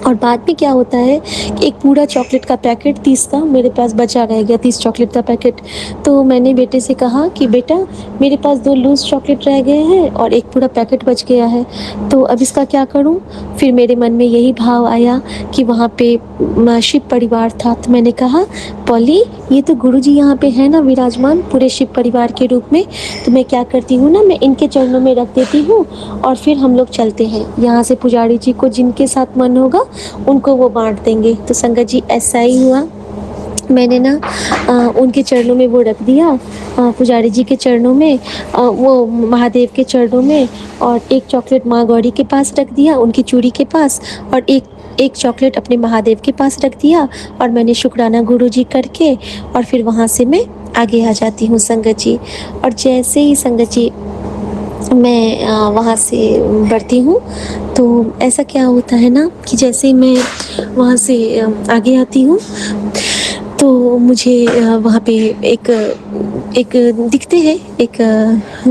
और बाद में क्या होता है कि एक पूरा चॉकलेट का पैकेट 30 का मेरे पास बचा रह गया, 30 चॉकलेट का पैकेट। तो मैंने बेटे से कहा कि बेटा मेरे पास 2 लूज़ चॉकलेट रह गए हैं और एक पूरा पैकेट बच गया है, तो अब इसका क्या करूं। फिर मेरे मन में यही भाव आया कि वहाँ पे शिव परिवार था, तो मैंने कहा पॉली, ये तो गुरुजी यहाँ पे है ना विराजमान पूरे शिव परिवार के रूप में, तो मैं क्या करती हूँ ना, मैं इनके चरणों में रख देती हूँ और फिर हम लोग चलते हैं यहाँ से। पुजारी जी को जिनके साथ मन होगा उनको वो बांट देंगे। तो संगत जी ऐसा ही हुआ, मैंने ना उनके चरणों में वो रख दिया, पुजारी जी के चरणों में, वो महादेव के चरणों में, और एक चॉकलेट माँ गौरी के पास रख दिया उनकी चूड़ी के पास, और एक चॉकलेट अपने महादेव के पास रख दिया, और मैंने शुक्राना गुरुजी करके और फिर वहाँ से मैं आगे आ जाती हूँ संगत जी। और जैसे ही संगत जी मैं वहाँ से बढ़ती हूँ तो ऐसा क्या होता है ना कि जैसे ही मैं वहाँ से आगे आती हूँ तो मुझे वहाँ पे एक दिखते हैं, एक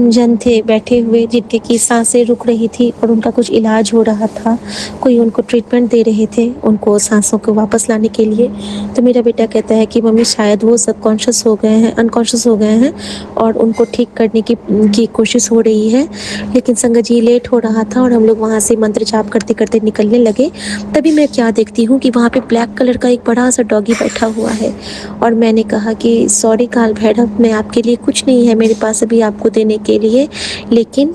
जन थे बैठे हुए जिनके की सांसें रुक रही थी और उनका कुछ इलाज हो रहा था, कोई उनको ट्रीटमेंट दे रहे थे उनको सांसों को वापस लाने के लिए। तो मेरा बेटा कहता है कि मम्मी शायद वो सबकॉन्शियस हो गए हैं, अनकॉन्शियस हो गए हैं और उनको ठीक करने की कोशिश हो रही है। लेकिन संगत जी लेट हो रहा था और हम लोग वहाँ से मंत्र जाप करते करते निकलने लगे। तभी मैं क्या देखती हूँ कि वहाँ पे ब्लैक कलर का एक बड़ा सा डॉगी बैठा हुआ है, और मैंने कहा कि सॉरी काल भैरव, मैं आपके लिए कुछ नहीं है मेरे पास अभी आपको देने के लिए, लेकिन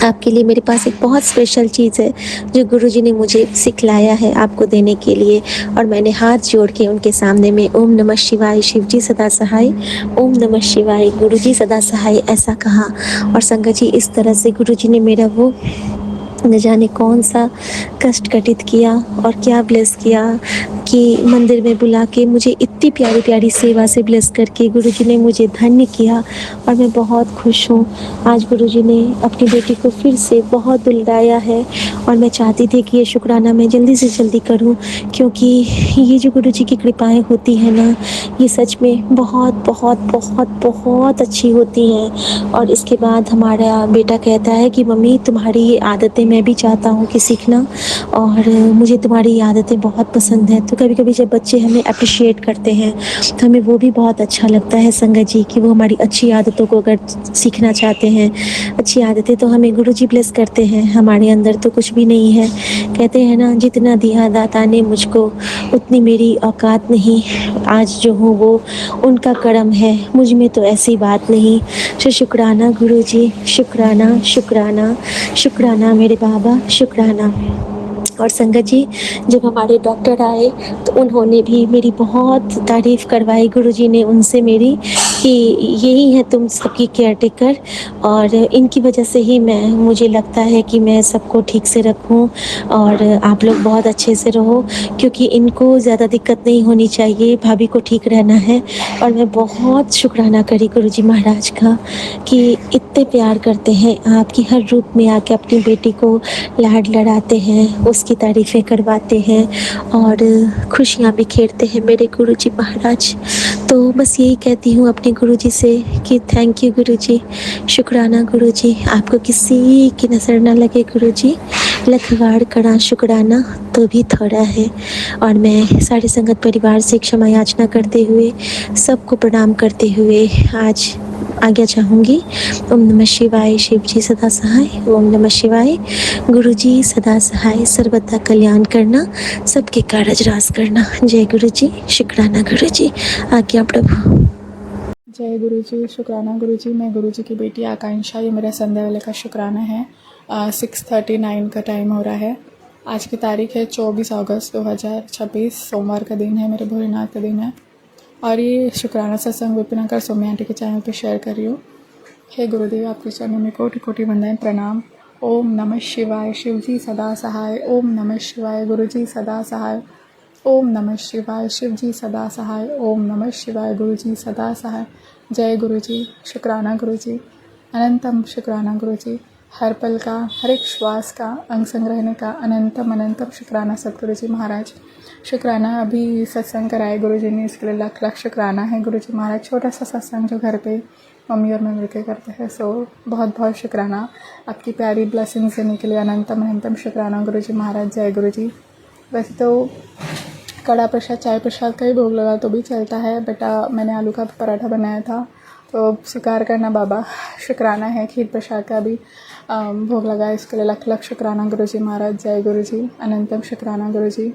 आपके लिए मेरे पास एक बहुत स्पेशल चीज़ है जो गुरुजी ने मुझे सिखलाया है आपको देने के लिए। और मैंने हाथ जोड़ के उनके सामने में ओम नमः शिवाय शिव जी सदा सहाय, ओम नमः शिवाय गुरुजी सदा सहाय ऐसा कहा। और संगत जी इस तरह से गुरुजी ने मेरा वो न जाने कौन सा कष्ट घटित किया और क्या ब्लेस किया कि मंदिर में बुला के मुझे इतनी प्यारी प्यारी सेवा से ब्लेस करके गुरुजी ने मुझे धन्य किया। और मैं बहुत खुश हूँ, आज गुरुजी ने अपनी बेटी को फिर से बहुत दुलाया है और मैं चाहती थी कि ये शुक्राना मैं जल्दी से जल्दी करूँ, क्योंकि ये जो गुरुजी की कृपाएं होती हैं ना, ये सच में बहुत बहुत बहुत बहुत अच्छी होती हैं। और इसके बाद हमारा बेटा कहता है कि मम्मी तुम्हारी ये आदतें मैं भी चाहता हूँ कि सीखना, और मुझे तुम्हारी ये आदतें बहुत पसंद है। तो कभी कभी जब बच्चे हमें अप्रिशिएट करते हैं तो हमें वो भी बहुत अच्छा लगता है संगत जी, कि वो हमारी अच्छी आदतों को अगर सीखना चाहते हैं। अच्छी आदतें तो हमें गुरुजी ब्लेस करते हैं, हमारे अंदर तो कुछ भी नहीं है। कहते हैं ना, जितना दिया दाता ने मुझको उतनी मेरी औकात नहीं, आज जो हूँ वो उनका करम है, मुझ में तो ऐसी बात नहीं। तो शुक्राना गुरुजी, शुक्राना शुक्राना शुक्राना मेरे बाबा, शुक्राना। और संगत जी जब हमारे डॉक्टर आए तो उन्होंने भी मेरी बहुत तारीफ़ करवाई, गुरुजी ने उनसे मेरी, कि यही है तुम सबकी केयर टेकर, और इनकी वजह से ही मुझे लगता है कि मैं सबको ठीक से रखूं और आप लोग बहुत अच्छे से रहो, क्योंकि इनको ज़्यादा दिक्कत नहीं होनी चाहिए, भाभी को ठीक रहना है। और मैं बहुत शुक्राना करी गुरुजी महाराज का कि इतने प्यार करते हैं, आपकी हर रूप में आके अपनी बेटी को लाड लड़ाते हैं, उसकी तारीफ़ें करवाते हैं और खुशियाँ बिखेरते हैं मेरे गुरुजी महाराज। तो बस यही कहती हूँ अपने गुरुजी से कि थैंक यू गुरुजी, शुक्राना गुरुजी, आपको किसी की नज़र ना लगे गुरुजी, लखवाड़ कड़ा शुक्राना तो भी थोड़ा है। और मैं सारे संगत परिवार से क्षमा याचना करते हुए, सबको प्रणाम करते हुए आज आज्ञा चाहूँगी। ओम नमः शिवाय शिव जी सदा सहाय, ओम नमः शिवाय गुरुजी सदा सहाय, सर्वदा कल्याण करना, सबके कारज रास करना। जय गुरुजी, शुक्राना गुरुजी, आज्ञा प्रभु। जय गुरुजी, शुक्राना गुरुजी। मैं गुरुजी की बेटी आकांक्षा, ये मेरा संध्या वाले का शुक्राना है। 6:39 का टाइम हो रहा है। आज की तारीख है 24 अगस्त 2026, सोमवार का दिन है, मेरे भोलेनाथ का दिन है। और ये शुक्राना सत्संग विपिनकर सौम्या आंटी के चैनल पे शेयर कर रही हूँ। हे गुरुदेव, आपके चरणों में कोटि कोटि वंदन प्रणाम। ओम नमः शिवाय शिव जी सदा सहाय, ओम नमः शिवाय गुरुजी सदा सहाय, ओम नमः शिवाय शिव जी सदा सहाय, ओम नमः शिवाय गुरुजी सदा सहाय। जय गुरुजी, शुक्राना गुरुजी, अनंतम शुक्राना गुरुजी, हर पल का, हर एक श्वास का, अंग संग रहने का अनंतम अनंतम शुक्राना सतगुरु जी महाराज। शुक्राना अभी सत्संग कराए गुरुजी ने, इसके लिए लाख लाख शुक्राना है गुरुजी महाराज। छोटा सा सत्संग जो घर पे मम्मी और मैं मिलकर करते हैं, सो बहुत बहुत शुक्राना आपकी प्यारी ब्लेसिंग्स देने के लिए, अनंतम अनंतम शुक्राना गुरुजी महाराज। जय गुरुजी। वैसे तो कड़ा प्रसाद, चाय प्रसाद का ही भोग लगा तो भी चलता है, बेटा मैंने आलू का पराठा बनाया था तो स्वीकार करना बाबा। शुक्राना है खीर प्रसाद का भी भोग लगा, इसके लिए लाख लाख शुक्राना गुरुजी महाराज। जय गुरुजी, अनंतम शुक्राना गुरुजी।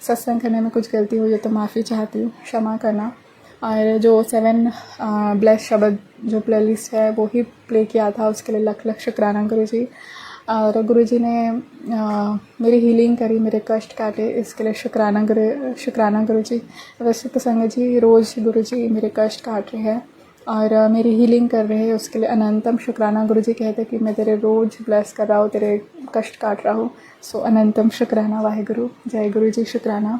सत्संग करने में कुछ गलती हुई है तो माफ़ी चाहती हूँ, क्षमा करना। और जो 7 ब्लेस शब्द जो प्लेलिस्ट है वो ही प्ले किया था, उसके लिए लख लख शुक्राना गुरुजी। और गुरुजी ने मेरी हीलिंग करी, मेरे कष्ट काटे, इसके लिए शुक्राना गुरुजी। वैसे तो संगत जी रोज़ गुरुजी मेरे कष्ट काट रहे हैं और मेरी हीलिंग कर रहे हैं, उसके लिए अनंतम शुक्राना। गुरुजी कहते कि मैं तेरे रोज़ ब्लेस कर रहा हूँ, तेरे कष्ट काट रहा हूँ। सो अनंतम शुक्राना वाहेगुरु। जय गुरु जी, शुक्राना।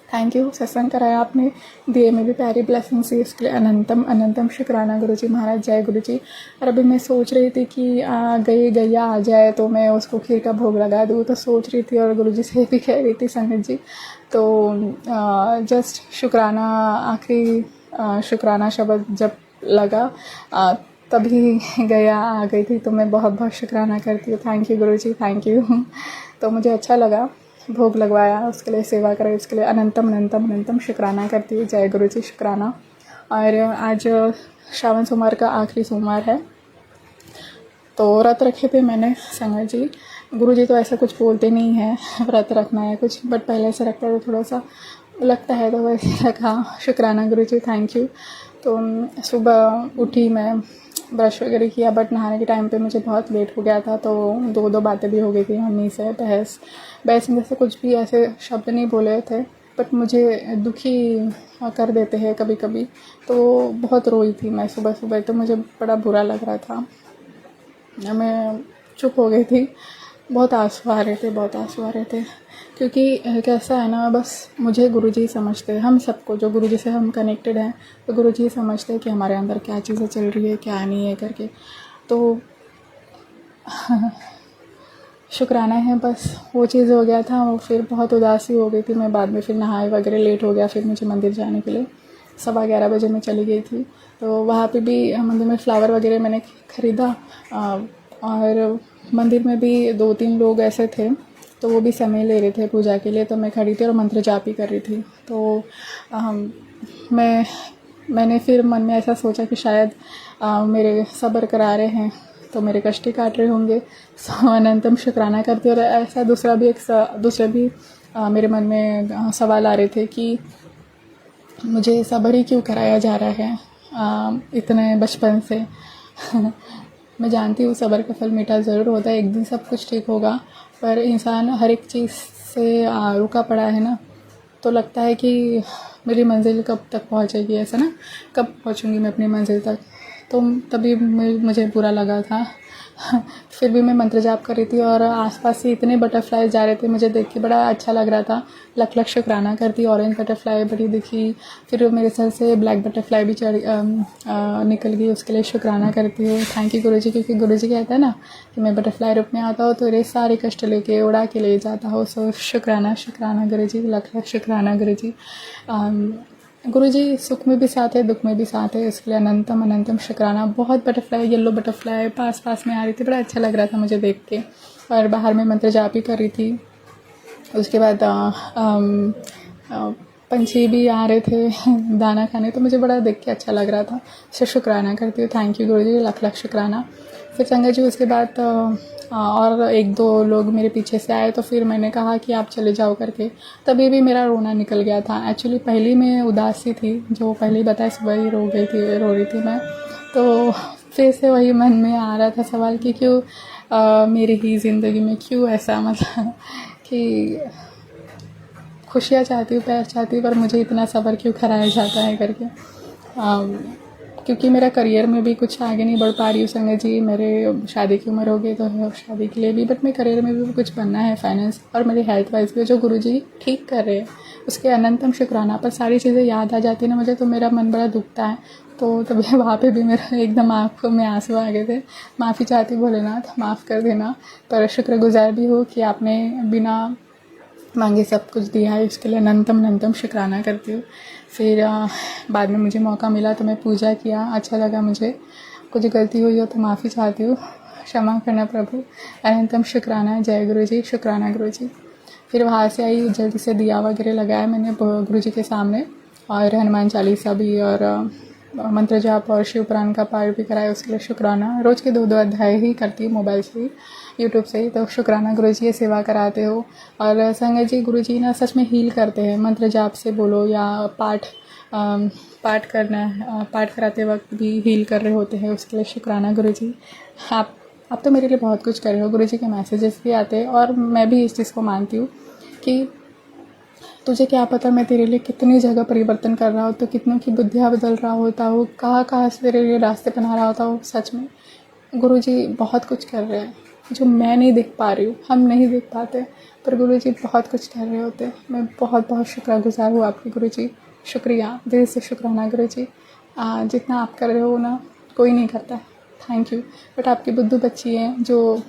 थैंक यू, सत्संग कराया आपने, दिए में भी प्यारी ब्लेसिंग्स थी, इसके लिए अनंतम अनंतम शुक्राना गुरु जी महाराज। जय गुरु जी। और अभी मैं सोच रही थी कि गैया आ जाए तो मैं उसको खीर का भोग लगा दूँ, तो सोच रही थी और गुरु जी से भी कह रही थी संगत जी। तो जस्ट शुक्राना, आखिरी शुक्राना शब्द जब लगा तभी गया आ गई थी, तो मैं बहुत बहुत शुक्राना करती हूँ। Thank you Guru ji, thank you. तो मुझे अच्छा लगा, भोग लगवाया, उसके लिए सेवा कराई, उसके लिए अनंतम अनंतम अनंतम शुक्राना करती हूँ। जय गुरु जी, शुक्राना। और आज श्रावण सोमवार का आखिरी सोमवार है, तो व्रत रखे थे मैंने संगत जी। गुरु जी तो ऐसा कुछ बोलते नहीं है व्रत रखना है कुछ, बट पहले से रखता है तो थोड़ा सा लगता है, तो वैसे रखा। शुक्राना गुरु जी, थैंक यू। तो सुबह उठी, मैं ब्रश वगैरह किया, बट नहाने के टाइम पे मुझे बहुत लेट हो गया था, तो दो बातें भी हो गई थी मम्मी से, बहस में से कुछ भी ऐसे शब्द नहीं बोले थे, बट मुझे दुखी कर देते हैं कभी कभी। तो बहुत रोई थी मैं सुबह सुबह, तो मुझे बड़ा बुरा लग रहा था, मैं चुप हो गई थी। बहुत आंसू आ रहे थे, क्योंकि कैसा है ना, बस मुझे गुरुजी समझते हैं, हम सबको जो गुरुजी से हम कनेक्टेड हैं, तो गुरुजी समझते हैं कि हमारे अंदर क्या चीज़ें चल रही है, क्या नहीं है करके। तो शुक्राना है, बस वो चीज़ हो गया था। वो फिर बहुत उदासी हो गई थी मैं, बाद में फिर नहाए वगैरह, लेट हो गया फिर मुझे मंदिर जाने के लिए। 11:15 बजे मैं चली गई थी, तो वहाँ पे भी मंदिर में फ्लावर वगैरह मैंने ख़रीदा, और मंदिर में भी 2-3 लोग ऐसे थे, तो वो भी समय ले रहे थे पूजा के लिए, तो मैं खड़ी थी और मंत्र जाप ही कर रही थी। तो मैंने फिर मन में ऐसा सोचा कि शायद मेरे सब्र करा रहे हैं, तो मेरे कष्ट काट रहे होंगे। सो अनंतम शुक्राना करती। और ऐसा दूसरे भी मेरे मन में सवाल आ रहे थे कि मुझे सब्र ही क्यों कराया जा रहा है इतने बचपन से। मैं जानती हूँ सब्र का फल मीठा ज़रूर होता है, एक दिन सब कुछ ठीक होगा, पर इंसान हर एक चीज़ से रुका पड़ा है ना, तो लगता है कि मेरी मंजिल कब तक पहुँचेगी, ऐसा ना, कब पहुँचूँगी मैं अपनी मंजिल तक। तो तभी मुझे बुरा लगा था। फिर भी मैं मंत्र जाप कर रही थी और आसपास से इतने बटरफ्लाई जा रहे थे, मुझे देख के बड़ा अच्छा लग रहा था। लख लख शुक्राना करती, ऑरेंज बटरफ्लाई बड़ी दिखी, फिर मेरे सर से ब्लैक बटरफ्लाई भी निकल गई, उसके लिए शुक्राना करती हूँ। थैंक यू गुरुजी, क्योंकि गुरुजी कहता है ना कि मैं बटरफ्लाई रूप में आता हूँ तो मेरे सारे कष्ट लेके उड़ा के ले जाता हूँ। सो शुक्राना गुरुजी, लख लख शुक्राना गुरुजी। गुरुजी सुख में भी साथ है, दुख में भी साथ है, इसके लिए अनंतम अनंतम शुक्राना। बहुत बटरफ्लाई, येलो बटरफ्लाई पास में आ रही थी, बड़ा अच्छा लग रहा था मुझे देख के। और बाहर में मंत्र जाप ही कर रही थी। उसके बाद पंछी भी आ रहे थे दाना खाने, तो मुझे बड़ा देख के अच्छा लग रहा था। सो शुक्राना करती हूँ। थैंक यू गुरुजी, लख लख शुक्राना। फिर संगत जी उसके बाद और 1-2 लोग मेरे पीछे से आए, तो फिर मैंने कहा कि आप चले जाओ करके, तभी भी मेरा रोना निकल गया था। एक्चुअली पहली मैं उदासी थी, जो पहले बताया सुबह ही रो रही थी मैं। तो फिर से वही मन में आ रहा था सवाल कि क्यों मेरी ही ज़िंदगी में क्यों ऐसा, मतलब कि खुशियाँ चाहती हूँ, प्यार चाहती हूँ, पर मुझे इतना सब्र क्यों कराया जाता है करके। क्योंकि मेरा करियर में भी कुछ आगे नहीं बढ़ पा रही हूँ संगत जी। मेरे शादी की उम्र हो गई तो है शादी के लिए भी, बट मैं करियर में भी कुछ बनना है, फाइनेंस और मेरे हेल्थ वाइज भी, जो गुरुजी ठीक कर रहे हैं उसके अनंतम शुक्राना। पर सारी चीज़ें याद आ जाती है ना मुझे, तो मेरा मन बड़ा दुखता है। तो तभी वहाँ पे भी मेरा एकदम आँखों में आंसू आ गए थे। माफ़ी चाहती भोलेनाथ, माफ़ कर देना, पर शुक्रगुजार भी हो कि आपने बिना मांगे सब कुछ दिया है, इसके लिए अनंतम अनंतम शुक्राना करती हूँ। फिर बाद में मुझे मौका मिला तो मैं पूजा किया, अच्छा लगा मुझे। कुछ गलती हुई हो तो माफ़ी चाहती हूँ, क्षमा करना प्रभु। अनंतम शुक्राना। जय गुरु जी, शुक्राना गुरु जी। फिर वहाँ से आई, जल्दी से दिया वगैरह लगाया मैंने गुरु जी के सामने, और हनुमान चालीसा भी और मंत्र जाप और शिव पुराण का पाठ भी कराया, उसके लिए शुक्राना। रोज़ के 2-2 अध्याय ही करती हूँ मोबाइल से ही, यूट्यूब से ही। तो शुक्राना गुरुजी, ये सेवा कराते हो। और संगत जी गुरुजी ना सच में हील करते हैं, मंत्र जाप से बोलो या पाठ पाठ करना है, पाठ कराते वक्त भी हील कर रहे होते हैं, उसके लिए शुक्राना गुरुजी। आप तो मेरे लिए बहुत कुछ कर रहे हो। गुरुजी के मैसेजेस भी आते हैं और मैं भी इस चीज़ को मानती हूँ कि तुझे क्या पता मैं तेरे लिए कितनी जगह परिवर्तन कर रहा हूँ, तो कितनों की बुद्धियाँ बदल रहा होता हूँ, कहाँ कहाँ से तेरे लिए रास्ते बना रहा होता हूँ। सच में गुरुजी बहुत कुछ कर रहे हैं जो मैं नहीं देख पा रही हूँ, हम नहीं देख पाते, पर गुरुजी बहुत कुछ कर रहे होते हैं। मैं बहुत बहुत शुक्रगुजार हूँ आपकी गुरुजी। शुक्रिया, दिल से शुक्राना गुरुजी। जितना आप कर रहे हो ना, कोई नहीं करता है। Thank you. बट आपकी बुद्धू बच्ची है जो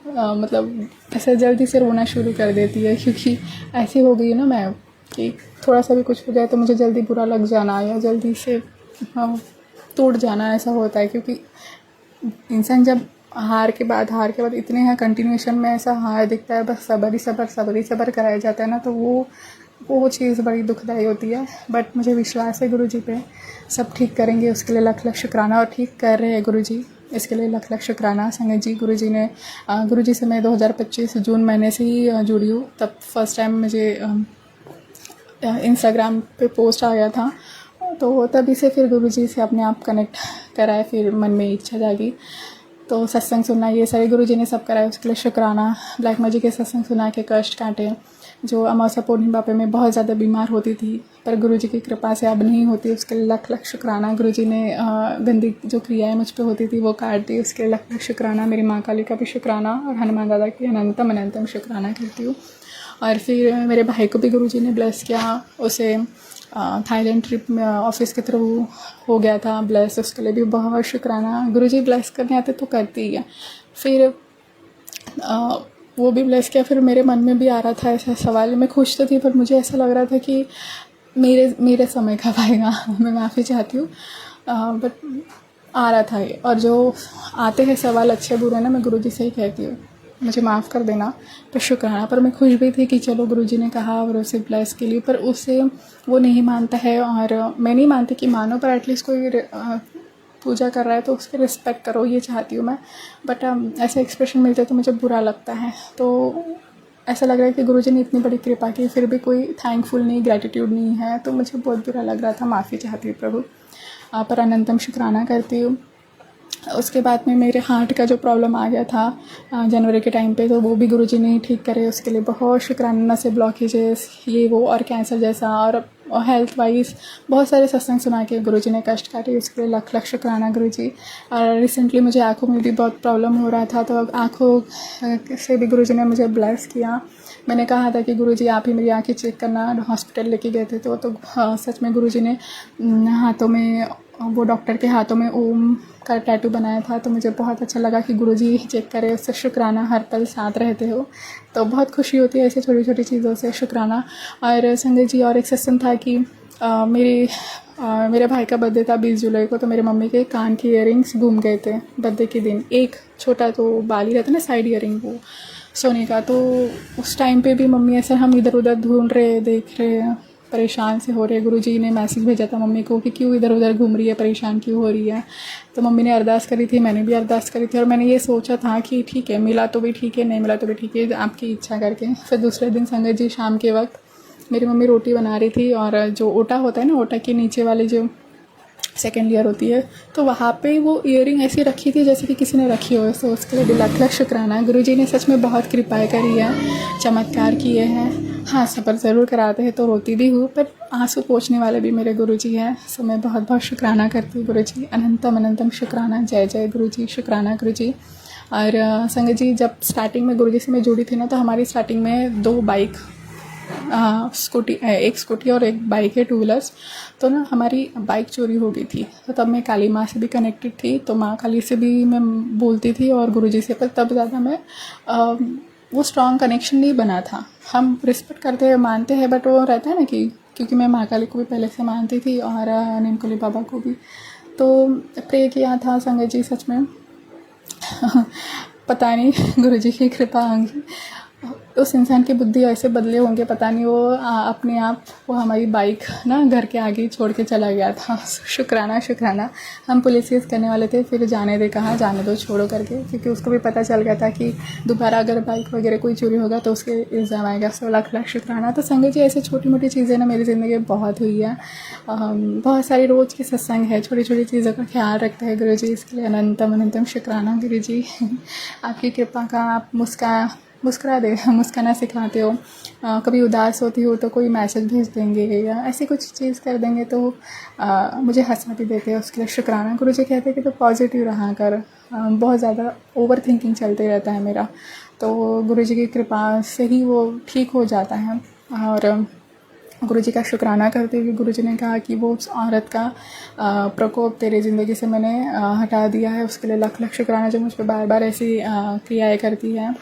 मतलब ऐसे जल्दी से रोना शुरू कर देती है, क्योंकि ऐसी हो गई है ना मैं कि थोड़ा सा भी कुछ हो जाए तो मुझे जल्दी बुरा लग जाना या जल्दी से टूट जाना, ऐसा होता है। क्योंकि इंसान जब हार के बाद इतने हैं कंटिन्यूएशन में ऐसा हार दिखता है, बस सब्र ही सब्र कराया जाता है ना, तो वो चीज़ बड़ी दुखदाई होती है। बट मुझे विश्वास है गुरुजी पे, सब ठीक करेंगे, उसके लिए लख लख शुक्राना। और ठीक कर रहे हैं गुरुजी, इसके लिए लख लख शुक्राना। संगत जी, गुरुजी से मैं 2025 जून महीने से ही जुड़ी हूँ। तब फर्स्ट टाइम मुझे इंस्टाग्राम पे पोस्ट आ गया था, तो तभी से फिर गुरुजी से अपने आप कनेक्ट कराए, फिर मन में इच्छा जागी तो सत्संग सुनना, ये सारे गुरुजी ने सब कराया, उसके लिए शुक्राना। ब्लैक मैजिक के सत्संग सुना के कष्ट काटे, जो अमावस्या पूर्णिमा पे मैं बहुत ज़्यादा बीमार होती थी, पर गुरुजी की कृपा से अब नहीं होती, उसके लिए लख लख शुक्राना। गुरुजी ने गंदी जो क्रियाएं मुझ पे होती थी वो काट दी, उसके लिए लख लख शुक्राना। मेरी माँ काली का भी शुक्राना और हनुमान दादा की अनंतम शुक्राना करती हूँ। और फिर मेरे भाई को भी गुरुजी ने ब्लेस किया, उसे थाईलैंड ट्रिप में ऑफिस के थ्रू हो गया था ब्लेस, उसके लिए भी बहुत शुक्राना। गुरुजी ब्लेस करने आते तो करती ही है। फिर वो भी ब्लेस किया। फिर मेरे मन में भी आ रहा था ऐसा सवाल, मैं खुश तो थी पर मुझे ऐसा लग रहा था कि मेरे समय कब आएगा। मैं माफ़ी चाहती हूँ, बट आ रहा था ये। और जो आते हैं सवाल अच्छे बुरे ना, मैं गुरुजी से ही कहती हूँ मुझे माफ़ कर देना, पर शुक्राना। पर मैं खुश भी थी कि चलो गुरुजी ने कहा और उसे ब्लेस के लिए, पर उसे वो नहीं मानता है और मैं नहीं मानती कि मानो, पर एटलीस्ट कोई पूजा कर रहा है तो उसकी रिस्पेक्ट करो, ये चाहती हूँ मैं। बट ऐसे एक्सप्रेशन मिलते तो मुझे बुरा लगता है। तो ऐसा लग रहा है कि गुरुजी ने इतनी बड़ी कृपा की, फिर भी कोई थैंकफुल नहीं, ग्रैटिट्यूड नहीं है, तो मुझे बहुत बुरा लग रहा था। माफ़ी चाहती हूँ प्रभु, पर अनंतम शुक्राना करती हूँ। उसके बाद में मेरे हार्ट का जो प्रॉब्लम आ गया था जनवरी के टाइम पे, तो वो भी गुरुजी ने ठीक करे, उसके लिए बहुत शुक्राना। से ब्लॉकेजेस ये वो और कैंसर जैसा और हेल्थ वाइज बहुत सारे सत्संग सुना के गुरुजी ने कष्ट काटे, उसके लिए लख लख शुक्राना गुरुजी। और रिसेंटली मुझे आँखों में भी बहुत प्रॉब्लम हो रहा था, तो अब आँखों से भी गुरुजी ने मुझे ब्लेस किया। मैंने कहा था कि गुरुजी आप ही मेरी आँखें चेक करना, हॉस्पिटल लेके गए थे तो सच में गुरुजी ने हाथों में, वो डॉक्टर के हाथों में ओम का टैटू बनाया था, तो मुझे बहुत अच्छा लगा कि गुरुजी चेक करे, उससे शुक्राना। हर पल साथ रहते हो तो बहुत खुशी होती है ऐसे छोटी छोटी चीज़ों से, शुक्राना। और संजय जी, और एक सत्संग था कि मेरे भाई का बर्थडे था 20 जुलाई को, तो मेरे मम्मी के कान की इयरिंग्स घूम गए थे बर्थडे के दिन। एक छोटा तो बाली रहता ना साइड इयरिंग, वो सोने का, तो उस टाइम पे भी मम्मी ऐसा हम इधर उधर ढूंढ रहे, देख रहे, परेशान से हो रहे। गुरुजी ने मैसेज भेजा था मम्मी को कि क्यों इधर उधर घूम रही है, परेशान क्यों हो रही है। तो मम्मी ने अरदास करी थी, मैंने भी अरदास करी थी, और मैंने ये सोचा था कि ठीक है, मिला तो भी ठीक है, नहीं मिला तो भी ठीक है, आपकी इच्छा करके। फिर दूसरे दिन संगत जी शाम के वक्त मेरी मम्मी रोटी बना रही थी, और जो ओटा होता है ना, ओटा के नीचे वाले जो सेकेंड लेयर होती है, तो वहाँ पे वो इयरिंग ऐसी रखी थी जैसे कि किसी ने रखी हो। तो उसके लिए लख लख शुक्राना। गुरुजी ने सच में बहुत कृपाएँ करी है, चमत्कार किए हैं। हाँ, सफ़र ज़रूर कराते हैं तो रोती भी हूँ, पर आंसू पोंछने वाले भी मेरे गुरुजी हैं। सो मैं बहुत बहुत शुक्राना करती हूँ गुरुजी, अनंतम शुक्राना। जय जय गुरुजी, शुक्राना गुरुजी। और संगत जी, जब स्टार्टिंग में गुरुजी से मैं जुड़ी थी ना, तो हमारी स्टार्टिंग में 2 बाइक, स्कूटी, एक स्कूटी और एक बाइक है, 2 व्हीलर्स। तो ना हमारी बाइक चोरी हो गई थी, तो तब मैं काली माँ से भी कनेक्टेड थी, तो माँ काली से भी मैं बोलती थी और गुरुजी से, पर तब ज़्यादा मैं वो स्ट्रॉन्ग कनेक्शन नहीं बना था। हम रिस्पेक्ट करते हैं, मानते हैं, बट वो रहता है ना कि क्योंकि मैं माँ काली को भी पहले से मानती थी और नीमकुली बाबा को भी, तो प्रे किया था संगत जी। सच में पता नहीं गुरुजी की कृपा होंगी, उस इंसान की बुद्धि ऐसे बदले होंगे, पता नहीं वो अपने आप वो हमारी बाइक ना घर के आगे ही छोड़ के चला गया था। शुक्राना शुक्राना। हम पुलिस केस करने वाले थे, फिर जाने दे, कहा जाने दो छोड़ो करके, क्योंकि उसको भी पता चल गया था कि दोबारा अगर बाइक वगैरह कोई चोरी होगा तो उसके इल्ज़ाम आएगा। 100 लाख लाख शुक्राना। तो संगत जी ऐसे छोटी मोटी चीज़ें ना मेरी ज़िंदगी में बहुत हुई है। बहुत सारी रोज़ की सत्संग है, छोटी छोटी चीज़ों का ख्याल रखते हैं गुरु जी, इसके लिए अनंतम अनंतम शुक्राना गुरु जी। आपकी कृपा का, आप मुस्कुराना सिखाते हो। कभी उदास होती हो तो कोई मैसेज भेज देंगे या ऐसी कुछ चीज़ कर देंगे तो मुझे हंसा भी देते हैं, उसके लिए शुक्राना। गुरु जी कहते हैं कि तो पॉजिटिव रहा कर। बहुत ज़्यादा ओवर थिंकिंग चलते रहता है मेरा, तो गुरु जी की कृपा से ही वो ठीक हो जाता है। और गुरु जी का शुक्राना करते हुए गुरु जी ने कहा कि वो उस औरत का प्रकोप तेरी ज़िंदगी से मैंने हटा दिया है, उसके लिए लख लख शुक्राना जो मुझ पर बार बार ऐसी क्रियाएँ करती है।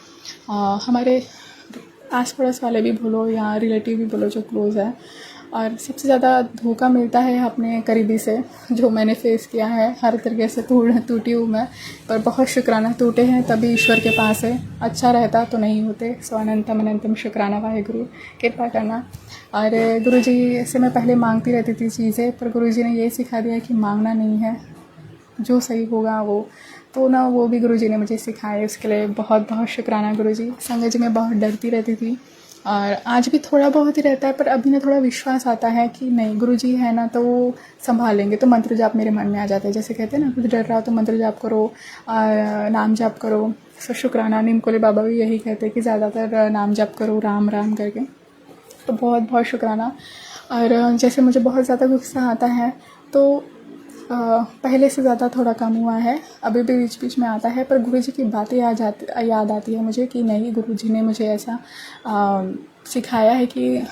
हमारे आस पड़ोस वाले भी बोलो या रिलेटिव भी बोलो जो क्लोज़ है। और सबसे ज़्यादा धोखा मिलता है अपने करीबी से, जो मैंने फेस किया है। हर तरीके से टूटी हूँ मैं, पर बहुत शुक्राना टूटे हैं तभी ईश्वर के पास है, अच्छा रहता तो नहीं होते। सो अनंतम अनंतम शुक्राना वाहेगुरु, कृपा करना। और गुरु जी से मैं पहले मांगती रहती थी चीज़ें, पर गुरु जी ने ये सिखा दिया कि मांगना नहीं है, जो सही होगा वो। तो ना वो भी गुरुजी ने मुझे सिखाए, उसके लिए बहुत बहुत शुक्राना गुरुजी। संगत जी मैं बहुत डरती रहती थी और आज भी थोड़ा बहुत ही रहता है, पर अभी ना थोड़ा विश्वास आता है कि नहीं गुरुजी है ना तो वो संभालेंगे। तो मंत्र जाप मेरे मन में आ जाता है, जैसे कहते हैं ना कुछ डर रहा हो तो मंत्र जाप करो, नाम जाप करो। सो शुक्राना। नीमकोले बाबा भी यही कहते हैं कि ज़्यादातर नाम जाप करो राम राम करके। तो बहुत बहुत शुक्राना। और जैसे मुझे बहुत ज़्यादा गुस्सा आता है तो पहले से ज़्यादा थोड़ा कम हुआ है, अभी भी बीच बीच में आता है, पर गुरुजी की बातें याद आती है मुझे कि नहीं गुरुजी ने मुझे ऐसा सिखाया है कि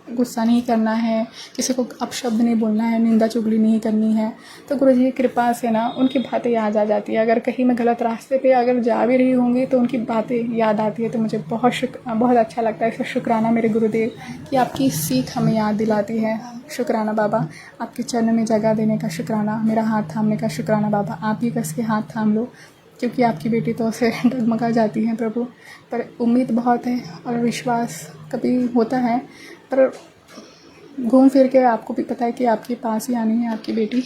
गुस्सा नहीं करना है, किसी को अपशब्द नहीं बोलना है, निंदा चुगली नहीं करनी है। तो गुरुजी की कृपा से ना उनकी बातें याद आ जाती है। अगर कहीं मैं गलत रास्ते पे अगर जा भी रही होंगी तो उनकी बातें याद आती है, तो मुझे बहुत अच्छा लगता है। इसका शुक्राना मेरे गुरुदेव कि आपकी सीख हमें याद दिलाती है। शुक्राना बाबा, आपके चरण में जगह देने का शुक्राना, मेरा हाथ थामने का शुक्राना बाबा। आप ही कस के हाथ थाम लो, क्योंकि आपकी बेटी तो उसे डगमगा जाती है प्रभु। पर उम्मीद बहुत है और विश्वास कभी होता है, पर घूम फिर के आपको भी पता है कि आपके पास ही आनी है आपकी बेटी।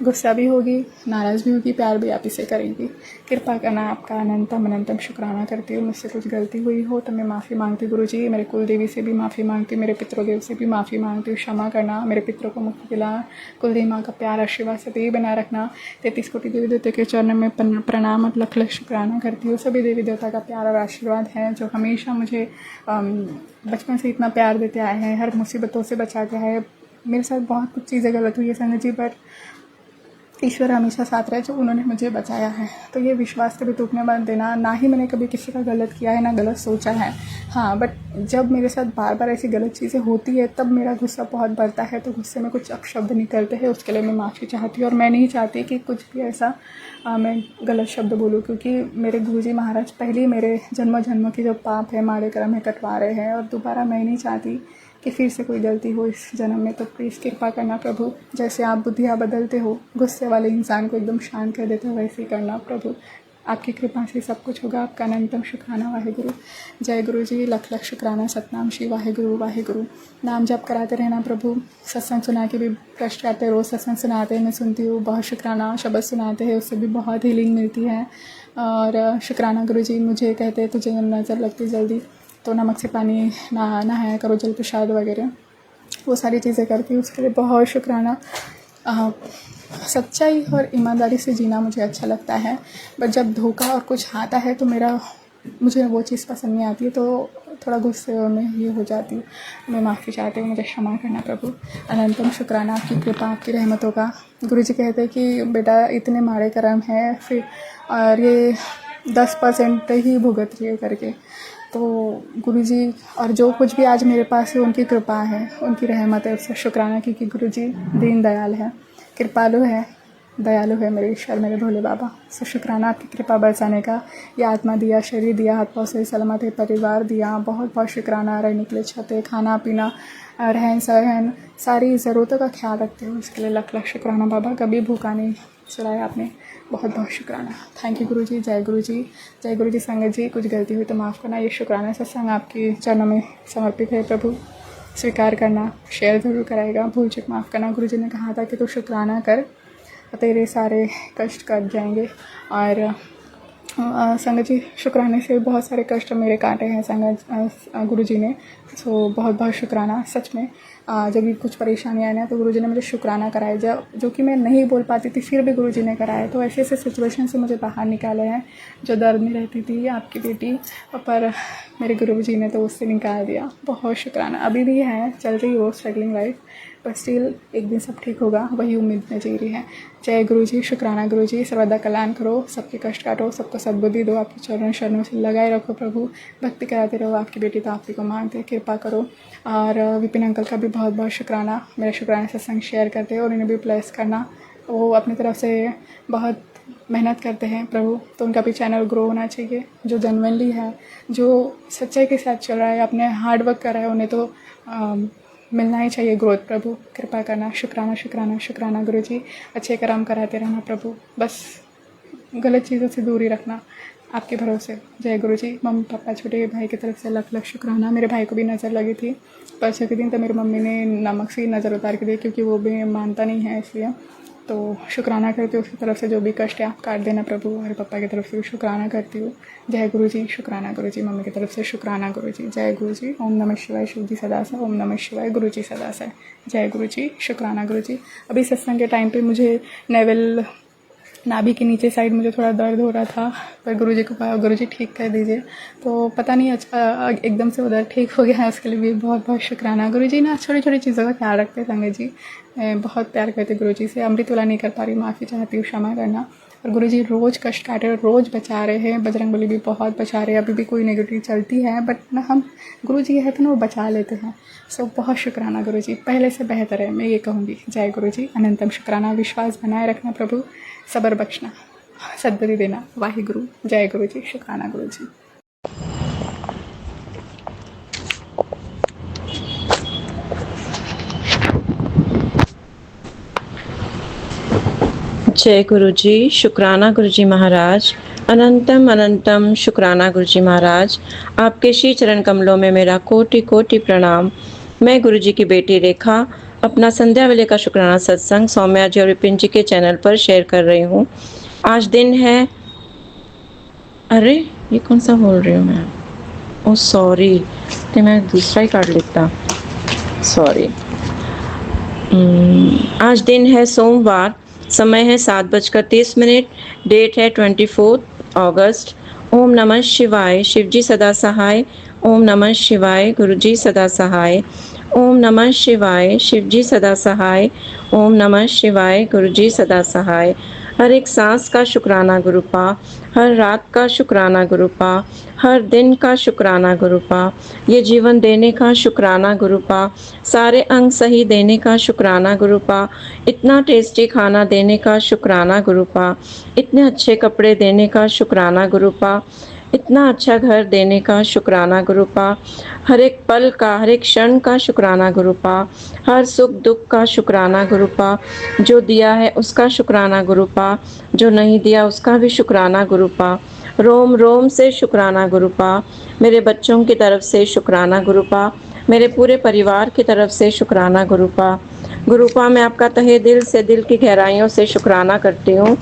गुस्सा भी होगी, नाराज़ भी होगी, प्यार भी आप इसे करेंगी। कृपा करना, आपका अनंतम अनंतम शुक्राना करती हूँ। मुझसे कुछ गलती हुई हो तो मैं माफ़ी मांगती गुरुजी। मेरे कुल देवी से भी माफ़ी मांगती हूँ, मेरे पितृदेव से भी माफ़ी मांगती हूँ। क्षमा करना, मेरे पितरों को मुक्ति दिलाना, कुल देवी माँ का प्यार आशीर्वाद सभी बनाए रखना। 33 कोटि देवी देवता के चरण में प्रणाम और लख लख शुक्राना करती हूँ। सभी देवी देवता का प्यार और आशीर्वाद है जो हमेशा मुझे बचपन से इतना प्यार देते आए हैं, हर मुसीबतों से बचाते आए हैं। मेरे साथ बहुत कुछ चीज़ें गलत हुई है संगत जी, पर ईश्वर हमेशा साथ रहे जो उन्होंने मुझे बचाया है। तो ये विश्वास कभी टूटने मत देना। ना ही मैंने कभी किसी का गलत किया है, ना गलत सोचा है। हाँ, बट जब मेरे साथ बार बार ऐसी गलत चीज़ें होती है तब मेरा गुस्सा बहुत बढ़ता है, तो गुस्से में कुछ अपशब्द निकलते हैं, उसके लिए मैं माफ़ी चाहती हूँ। और मैं नहीं चाहती कि कुछ भी ऐसा मैं गलत शब्द बोलूँ, क्योंकि मेरे गुरुजी महाराज पहले मेरे जन्मों की जो पाप है, माड़े कर्म है, कटवा रहे हैं। और दोबारा मैं नहीं चाहती कि फिर से कोई गलती हो इस जन्म में। तो प्लीज़ कृपा करना प्रभु, जैसे आप बुद्धियाँ बदलते हो, गुस्से वाले इंसान को एकदम शांत कर देते हो, वैसे ही करना प्रभु। आपकी कृपा से सब कुछ होगा। आपका अनंतम शुक्राना वाहेगुरु। जय गुरु जी, लख लख शुक्राना। सतनाम श्री वाहेगुरु वाहेगुरु। नाम जप कराते रहना प्रभु। सत्संग सुना के भी कष्ट करते, रोज़ सत्संग सुनाते हैं, मैं सुनती हूँ। बहुत शुक्राना। शब्द सुनाते हैं, उससे भी बहुत हीलिंग मिलती है। और शुक्राना गुरु जी। मुझे कहते हैं तुझे नज़र लगती जल्दी, तो नमक से पानी नहाया करो, जल प्रसाद वगैरह वो सारी चीज़ें करती हूँ, उसके लिए बहुत शुक्राना। सच्चाई और ईमानदारी से जीना मुझे अच्छा लगता है, बट जब धोखा और कुछ आता है तो मुझे वो चीज़ पसंद नहीं आती है, तो थोड़ा गुस्से में ये हो जाती हूँ। मैं माफ़ी चाहती हूँ, मुझे क्षमा करना प्रभु। अनंतम शुक्राना आपकी कृपा, आपकी रहमतों का। गुरुजी कहते हैं कि बेटा इतने माड़े कर्म है फिर और ये 10% ही भुगत रही है करके। तो गुरुजी और जो कुछ भी आज मेरे पास है उनकी कृपा है, उनकी रहमत है, उसका शुक्राना, क्योंकि गुरुजी दीन दयाल है, कृपालु है, दयालु है मेरे ईश्वर, मेरे भोले बाबा। सो शुक्राना आपकी कृपा बरसाने का। ये आत्मा दिया, शरीर दिया, हाथ पाँव सही सलामत है, परिवार दिया, बहुत बहुत शुक्राना। रहने के लिए छत है, खाना पीना, रहन सहन, सारी ज़रूरतों का ख्याल रखते हो, इसके लिए लख लख शुक्राना बाबा। कभी भूखा नहीं सुलाया आपने, बहुत बहुत शुक्राना। थैंक यू गुरु जी। जय गुरु जी, जय गुरु जी। संगत जी, कुछ गलती हुई तो माफ़ करना। ये शुक्राना सत्संग आपके चरणों में समर्पित है प्रभु, स्वीकार करना, शेयर ज़रूर कराएगा। भूल चूक माफ़ करना। गुरु जी ने कहा था कि तू शुक्राना कर, तेरे सारे कष्ट कट जाएंगे। और संगत जी, शुक्राने से बहुत सारे कष्ट मेरे काटे हैं संगत गुरु जी ने। सो बहुत बहुत शुक्राना। सच में जब भी कुछ परेशानी आए ना तो गुरु जी ने मुझे शुक्राना कराया, जो कि मैं नहीं बोल पाती थी, फिर भी गुरु जी ने कराया। तो ऐसे ऐसे सिचुएशन से मुझे बाहर निकाले हैं, जो दर्द में रहती थी आपकी बेटी, पर मेरे गुरु जी ने तो उससे निकाल दिया। बहुत शुक्राना। अभी भी है, चल रही हो स्ट्रगलिंग लाइफ, पर स्टिल एक दिन सब ठीक होगा, वही उम्मीद में जी रही है। जय गुरु जी, शुक्राना गुरु जी। सर्वदा कल्याण करो, सबके कष्ट काटो, सबको सद्बुद्धि दो, आपके चरणों शरणों से लगाए रखो प्रभु। भक्ति कराते रहो, आपकी बेटी तो आप ही को मांगते, कृपा करो। और विपिन अंकल का भी बहुत बहुत शुक्राना, मेरा शुक्राना सत्संग शेयर करते हैं और इन्हें भी प्लेस करना। वो अपनी तरफ से बहुत मेहनत करते हैं प्रभु, तो उनका भी चैनल ग्रो होना चाहिए। जो जेन्युइनली है, जो सच्चाई के साथ चल रहा है, अपने हार्ड वर्क कर रहा है, उन्हें तो मिलना ही चाहिए ग्रोथ प्रभु, कृपा करना। शुक्राना शुक्राना शुक्राना गुरु जी। अच्छे कर्म कराते रहना प्रभु, बस गलत चीज़ों से दूरी रखना, आपके भरोसे। जय गुरु जी। मम्मी पापा छोटे भाई की तरफ से लख लख शुक्राना। मेरे भाई को भी नज़र लगी थी परसों के दिन, तो मेरी मम्मी ने नमक से नज़र उतार के दी, क्योंकि वो भी मानता नहीं है, इसलिए तो शुक्राना करती हूँ। उसकी तरफ से जो भी कष्ट है आप काट देना प्रभु, और पापा की तरफ से भी शुक्राना करती हूँ। जय गुरु जी, शुक्राना गुरु जी। मम्मी की तरफ से शुक्राना गुरु जी। जय गुरु जी। ओम नमः शिवाय, शिव जी सदा से। ओम नमः शिवाय, गुरु जी सदा से। जय गुरु जी, शुक्राना गुरु जी। अभी सत्संग के टाइम पे मुझे नेवल नाभि के नीचे साइड मुझे थोड़ा दर्द हो रहा था, पर गुरु जी को कहा गुरु जी ठीक कर दीजिए, तो पता नहीं अच्छा एकदम से उधर ठीक हो गया है। उसके लिए भी बहुत बहुत शुक्राना। गुरु जी ना छोटी छोटी चीज़ों का ख्याल रखते हैं संगत जी, बहुत प्यार करते गुरु जी से। अमृतवाला नहीं कर पा रही, माफ़ी चाहती हूँ, क्षमा करना। और गुरु जी रोज़ कष्ट काटे और रोज़ बचा रहे हैं, बजरंगबली भी बहुत बचा रहे हैं। अभी भी कोई नेगेटिव चलती है, बट ना हम गुरु जी है तो ना वो बचा लेते हैं। सो बहुत शुक्राना गुरु जी, पहले से बेहतर है, मैं ये कहूँगी। जय गुरु जी, अनंतम शुक्राना। विश्वास बनाए रखना प्रभु, सबर बख्शना, सद्बुद्धि देना, वाहे गुरु। जय गुरु जी, शुक्राना गुरु जी। जय गुरु जी, शुक्राना गुरु जी महाराज। अनंतम अनंतम शुक्राना गुरु जी महाराज। आपके श्री चरण कमलों में मेरा कोटि कोटि प्रणाम। मैं गुरु जी की बेटी रेखा अपना संध्या वेले का शुक्राना सत्संग सौम्या जी और विपिन जी के चैनल पर शेयर कर रही हूँ। आज दिन है, अरे ये कौन सा बोल रही हूँ मैं, ओ सॉरी, तो मैं दूसरा ही कार्ड लिखता, सॉरी। आज दिन है सोमवार, समय है 7:30, डेट है 24 अगस्त। ओम नमः शिवाय, शिव जी सदा सहाय। ओम नमः शिवाय, गुरु जी सदा सहाय। ओम नमः शिवाय, शिव जी सदा सहाय। ओम नमः शिवाय, गुरु जी सदा सहाय। हर एक सांस का शुक्राना गुरुपा, हर रात का शुक्राना गुरुपा, हर दिन का शुक्राना गुरुपा, ये जीवन देने का शुक्राना गुरुपा, सारे अंग सही देने का शुक्राना गुरुपा, इतना टेस्टी खाना देने का शुक्राना गुरुपा, इतने अच्छे कपड़े देने का शुक्राना गुरुपा, इतना अच्छा घर देने का शुक्राना गुरुपा, हर एक पल का, हर एक क्षण का शुक्राना गुरुपा, हर सुख दुख का शुक्राना गुरुपा, जो दिया है उसका शुक्राना गुरुपा, जो नहीं दिया उसका भी शुक्राना गुरुपा, रोम रोम से शुक्राना गुरुपा, मेरे बच्चों की तरफ से शुक्राना गुरुपा, मेरे पूरे परिवार की तरफ से शुक्राना गुरुपा। गुरुपा मैं आपका तहे दिल से, दिल की गहराइयों से शुक्राना करती हूँ।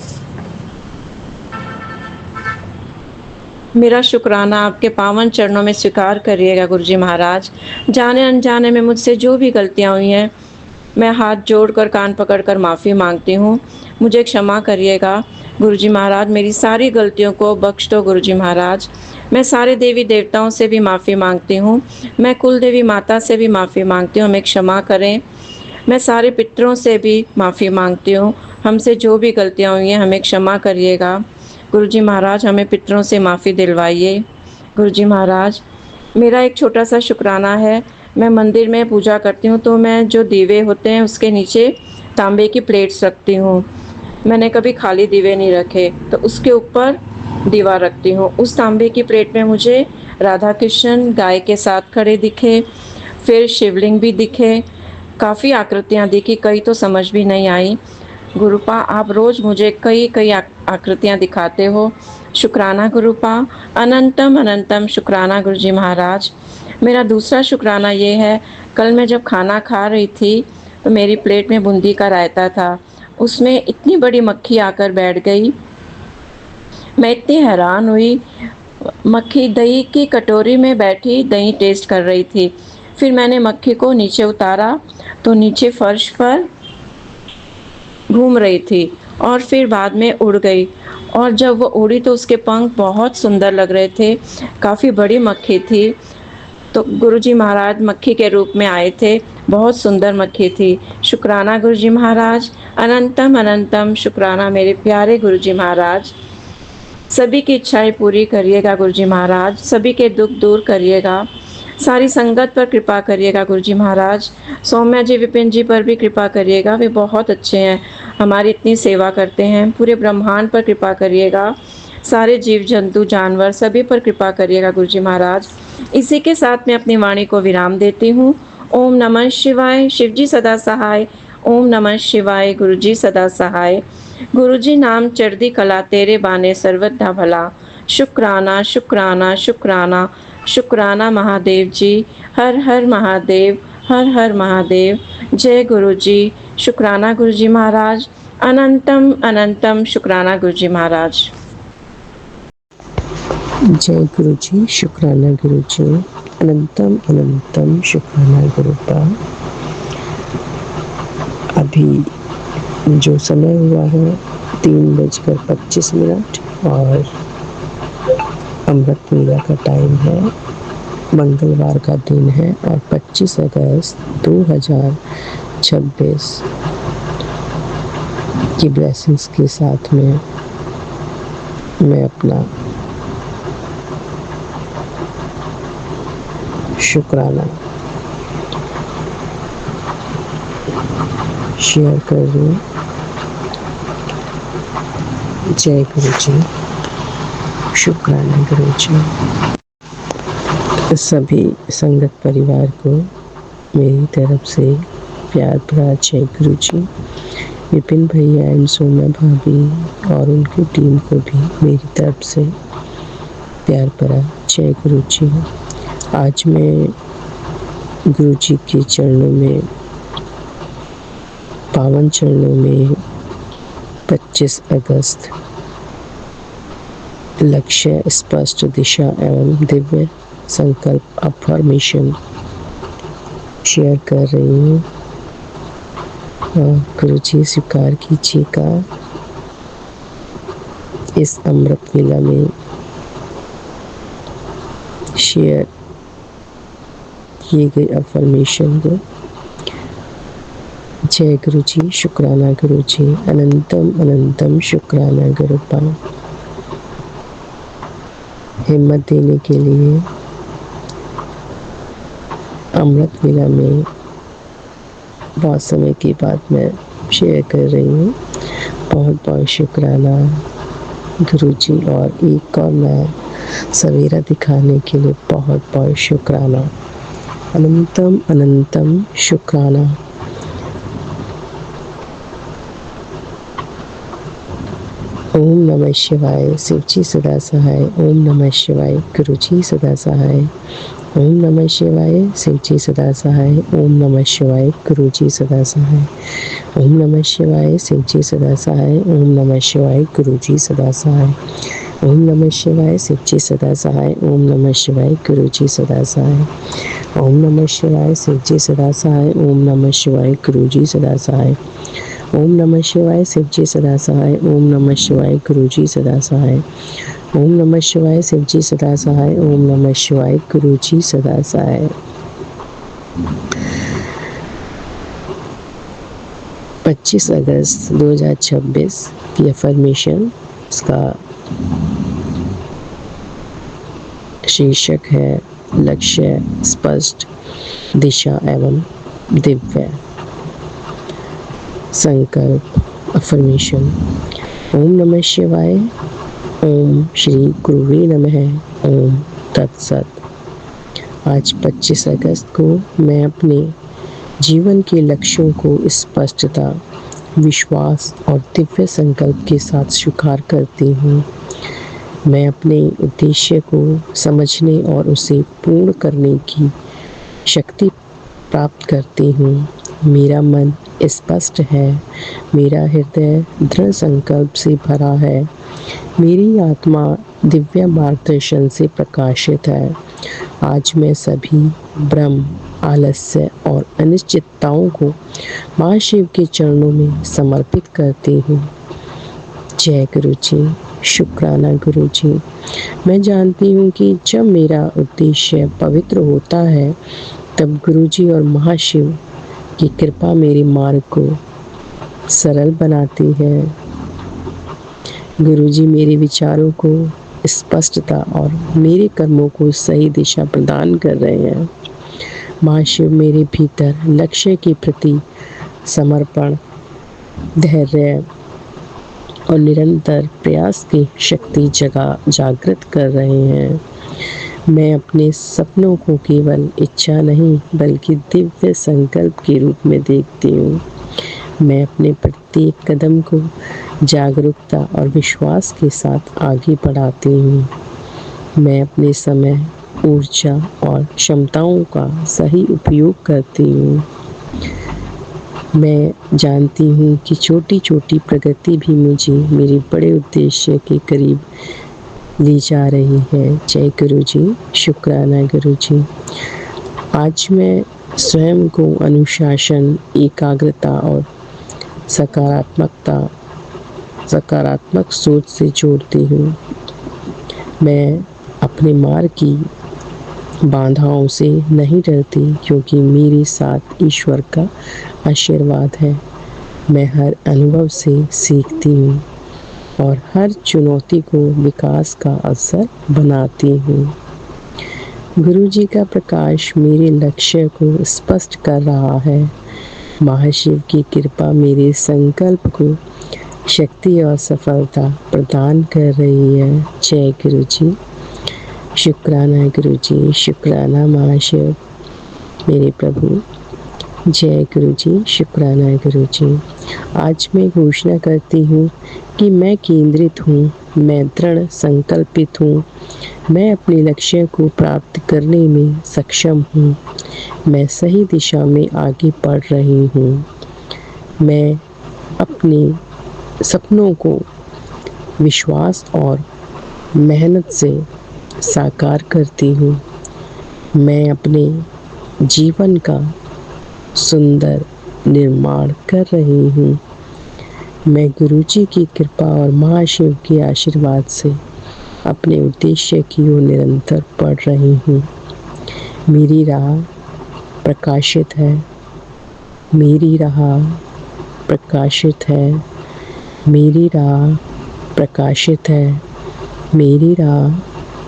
मेरा शुक्राना आपके पावन चरणों में स्वीकार करिएगा गुरु जी महाराज। जाने अनजाने में मुझसे जो भी गलतियाँ हुई हैं, मैं हाथ जोड़कर कान पकड़कर माफ़ी मांगती हूँ। मुझे क्षमा करिएगा गुरु जी महाराज, मेरी सारी गलतियों को बख्श दो गुरु जी महाराज। मैं सारे देवी देवताओं से भी माफ़ी मांगती हूँ, मैं कुल देवी माता से भी माफ़ी मांगती हूँ, हमें क्षमा करें। मैं सारे पितरों से भी माफ़ी मांगती हूँ, हमसे जो भी गलतियाँ हुई हैं हमें क्षमा करिएगा गुरु जी महाराज, हमें पितरों से माफ़ी दिलवाइए गुरु जी महाराज। मेरा एक छोटा सा शुक्राना है, मैं मंदिर में पूजा करती हूँ तो मैं जो दीवे होते हैं उसके नीचे तांबे की प्लेट्स रखती हूँ। मैंने कभी खाली दीवे नहीं रखे, तो उसके ऊपर दीवा रखती हूँ। उस तांबे की प्लेट में मुझे राधा कृष्ण गाय के साथ खड़े दिखे, फिर शिवलिंग भी दिखे, काफ़ी आकृतियाँ दिखी, कई तो समझ भी नहीं आई। गुरुपा, आप रोज़ मुझे कई कई आकृतियाँ दिखाते हो। शुक्राना गुरुपा, अनंतम अनंतम शुक्राना गुरुजी महाराज। मेरा दूसरा शुक्राना ये है, कल मैं जब खाना खा रही थी तो मेरी प्लेट में बूंदी का रायता था, उसमें इतनी बड़ी मक्खी आकर बैठ गई। मैं इतनी हैरान हुई, मक्खी दही की कटोरी में बैठी दही टेस्ट कर रही थी। फिर मैंने मक्खी को नीचे उतारा तो नीचे फर्श पर घूम रही थी और फिर बाद में उड़ गई, और जब वो उड़ी तो उसके पंख बहुत सुंदर लग रहे थे, काफ़ी बड़ी मक्खी थी। तो गुरुजी महाराज मक्खी के रूप में आए थे, बहुत सुंदर मक्खी थी। शुक्राना गुरुजी महाराज, अनंतम अनंतम शुक्राना मेरे प्यारे गुरुजी महाराज। सभी की इच्छाएं पूरी करिएगा गुरुजी महाराज, सभी के दुख दूर करिएगा, सारी संगत पर कृपा करिएगा गुरुजी महाराज। सौम्या जी, विपिन जी पर भी कृपा करिएगा, वे बहुत अच्छे हैं, हमारी इतनी सेवा करते हैं। पूरे ब्रह्मांड पर कृपा करिएगा, सारे जीव जंतु जानवर सभी पर कृपा करिएगा गुरुजी महाराज। इसी के साथ मैं अपनी वाणी को विराम देती हूँ। ओम नमः शिवाय, शिवजी सदा सहाय। ओम नमः शिवाय, गुरुजी सदा सहाय। गुरुजी नाम चढ़दी कला, तेरे बाने सर्वथा भला। शुक्राना शुक्राना शुक्राना शुक्राना महादेव जी। हर हर महादेव, हर हर महादेव। जय गुरुजी। शुक्राना गुरुजी महाराज, अनंतम अनंतम शुक्राना गुरुजी महाराज। जय गुरु जी, शुक्राना गुरु जी, अनंतम अनंतम शुक्राना गुरुपा। अभी जो समय हुआ है 3:25 और अमृत वेला का टाइम है, मंगलवार का दिन है और 25 अगस्त 2026 की ब्लेसिंग्स के साथ में मैं अपना शुक्राना शेयर कर रही हूँ। जय गुरु जी, शुक्राना गुरु जी। सभी संगत परिवार को मेरी तरफ से प्यार भरा जय गुरु जी। विपिन भैया एंड सोम्या भाभी और उनकी टीम को भी मेरी तरफ से प्यार भरा जय गुरु जी। आज मैं गुरु जी के चरणों में, पावन चरणों में 25 अगस्त लक्ष्य, स्पष्ट दिशा एवं दिव्य संकल्प अफर्मेशन शेयर कर रही हूँ। गुरु जी स्वीकार कीजिएगा इस अमृत वेला में शेयर किए गए अफर्मेशन को। जय गुरु जी, शुक्राना गुरु जी, अनंतम अनंतम शुक्राना गुरुपा। हिम्मत देने के लिए अमृत वेला में बहुत समय के बाद मैं शेयर कर रही हूँ। बहुत बहुत शुक्राना गुरु जी, और एक और नया सवेरा दिखाने के लिए बहुत बहुत शुक्राना। अनंतम अनंतम शुक्राना। ओम नमः शिवाय, शिवजी सदा सहाय। ओम नमः शिवाय, गुरुजी सदा सहाय। ओम नमः शिवाय, शिवजी सदा सहाय। ओम नमः शिवाय, गुरुजी सदा सहाय। ओम नमः शिवाय, शिवजी सदा सहाय। ओम नमः शिवाय, गुरुजी सदा सहाय। ओम नमः शिवाय, शिवजी सदा सहाय। ओम नमः शिवाय, गुरुजी सदा सहाय। ओम नमः शिवाय, शिवजी सदा सहाय। ओम नमः शिवाय, गुरुजी सदा सहाय। ओम नमः शिवाय, शिवजी सदा सहाय। ओम नमः शिवाय, गुरुजी सदा सहाय। ओम नमः शिवाय, शिवजी सदा सहाय। ओम नमः शिवाय, गुरुजी सदा सहाय। 25 अगस्त 2026 की अफर्मेशन, इसका शीर्षक है लक्ष्य, स्पष्ट दिशा एवं दिव्य संकल्प अफर्मेशन। ओम नमः शिवाय। ओम श्री गुरुवे नमः। ओम तत्सत। आज 25 अगस्त को मैं अपने जीवन के लक्ष्यों को स्पष्टता, विश्वास और दिव्य संकल्प के साथ स्वीकार करती हूँ। मैं अपने उद्देश्य को समझने और उसे पूर्ण करने की शक्ति प्राप्त करती हूँ। मेरा मन स्पष्ट है, मेरा हृदय दृढ़ संकल्प से भरा है, मेरी आत्मा दिव्य मार्गदर्शन से प्रकाशित है। आज मैं सभी भ्रम, आलस्य और अनिश्चितताओं को महाशिव के चरणों में समर्पित करती हूँ। जय गुरु जी। शुक्राना गुरु जी। मैं जानती हूँ कि जब मेरा उद्देश्य पवित्र होता है तब गुरु जी और महाशिव की कृपा मेरे मार्ग को सरल बनाती है। गुरु जी मेरे विचारों को स्पष्टता और मेरे कर्मों को सही दिशा प्रदान कर रहे हैं। महाशिव मेरे भीतर लक्ष्य के प्रति समर्पण, धैर्य और निरंतर प्रयास की शक्ति जागृत कर रहे हैं। मैं अपने सपनों को केवल इच्छा नहीं बल्कि दिव्य संकल्प के रूप में देखती हूँ। मैं अपने प्रत्येक कदम को जागरूकता और विश्वास के साथ आगे बढ़ाती हूँ। मैं अपने समय, ऊर्जा और क्षमताओं का सही उपयोग करती हूँ। मैं जानती हूँ कि छोटी छोटी प्रगति भी मुझे मेरे बड़े उद्देश्य के करीब ले जा रही है। जय गुरु जी। शुक्राना गुरु जी। आज मैं स्वयं को अनुशासन, एकाग्रता और सकारात्मक सोच से जोड़ती हूँ। मैं अपने मार्ग की बाधाओं से नहीं डरती क्योंकि मेरे साथ ईश्वर का आशीर्वाद है। मैं हर अनुभव से सीखती हूँ और हर चुनौती को विकास का अवसर बनाती हूँ। गुरु जी का प्रकाश मेरे लक्ष्य को स्पष्ट कर रहा है। महाशिव की कृपा मेरे संकल्प को शक्ति और सफलता प्रदान कर रही है। जय गुरु जी। शुक्राना गुरु जी। शुक्राना महाशिव मेरे प्रभु। जय गुरु जी। शुक्राना गुरु जी। आज मैं घोषणा करती हूँ कि मैं केंद्रित हूँ, मैं दृढ़ संकल्पित हूँ, मैं अपने लक्ष्य को प्राप्त करने में सक्षम हूँ, मैं सही दिशा में आगे बढ़ रही हूँ। मैं अपने सपनों को विश्वास और मेहनत से साकार करती हूँ। मैं अपने जीवन का सुंदर निर्माण कर रही हूँ। मैं गुरुजी की कृपा और महाशिव के आशीर्वाद से अपने उद्देश्य की ओर निरंतर बढ़ रही हूँ। मेरी राह प्रकाशित है, मेरी राह प्रकाशित है, मेरी राह प्रकाशित है, मेरी राह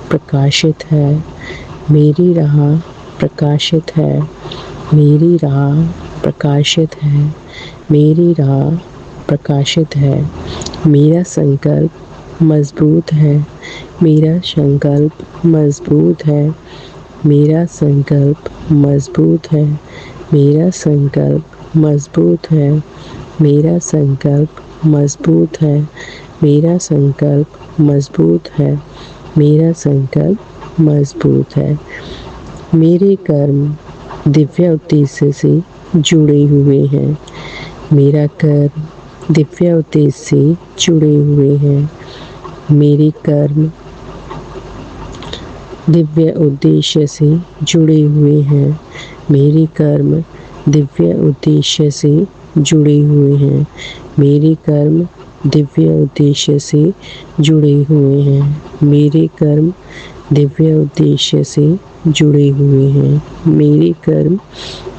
प्रकाशित है, मेरी राह प्रकाशित है, मेरी राह प्रकाशित है, मेरी राह प्रकाशित है। मेरा संकल्प मजबूत है, मेरा संकल्प मजबूत है, मेरा संकल्प मजबूत है, मेरा संकल्प मजबूत है, मेरा संकल्प मजबूत है, मेरा संकल्प मजबूत है, मेरा संकल्प मजबूत है। मेरे कर्म दिव्य उद्देश्य से जुड़े हुए हैं। मेरा कर्म दिव्य उद्देश्य से जुड़े हुए हैं। मेरे कर्म दिव्य उद्देश्य से जुड़े हुए हैं। मेरे कर्म दिव्य उद्देश्य से जुड़े हुए हैं। मेरे कर्म दिव्य उद्देश्य से जुड़े हुए हैं। मेरे कर्म दिव्य उद्देश्य से जुड़े हुए हैं। मेरे कर्म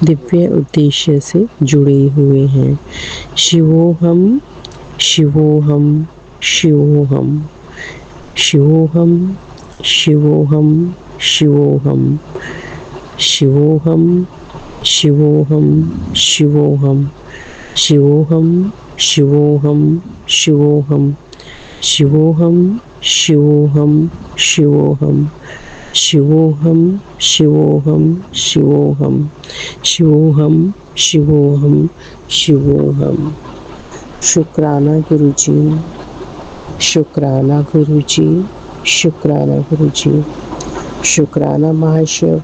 दिव्य उद्देश्य से जुड़े हुए हैं। शिवोहम शिवोहम शिवोहम शिवोहम शिवोहम शिवोहम शिवोहम शिवोहम शिवोहम शिवोहम शिवोहम शिवोहम शिवोहम शिवोहम शिवोहम शिवोहम शिवोहम शिवोहम शिवोहम शिवोहम शिवोहम। शुक्राना गुरुजी, शुक्राना गुरुजी, शुक्राना गुरुजी, शुक्राना महाशिव,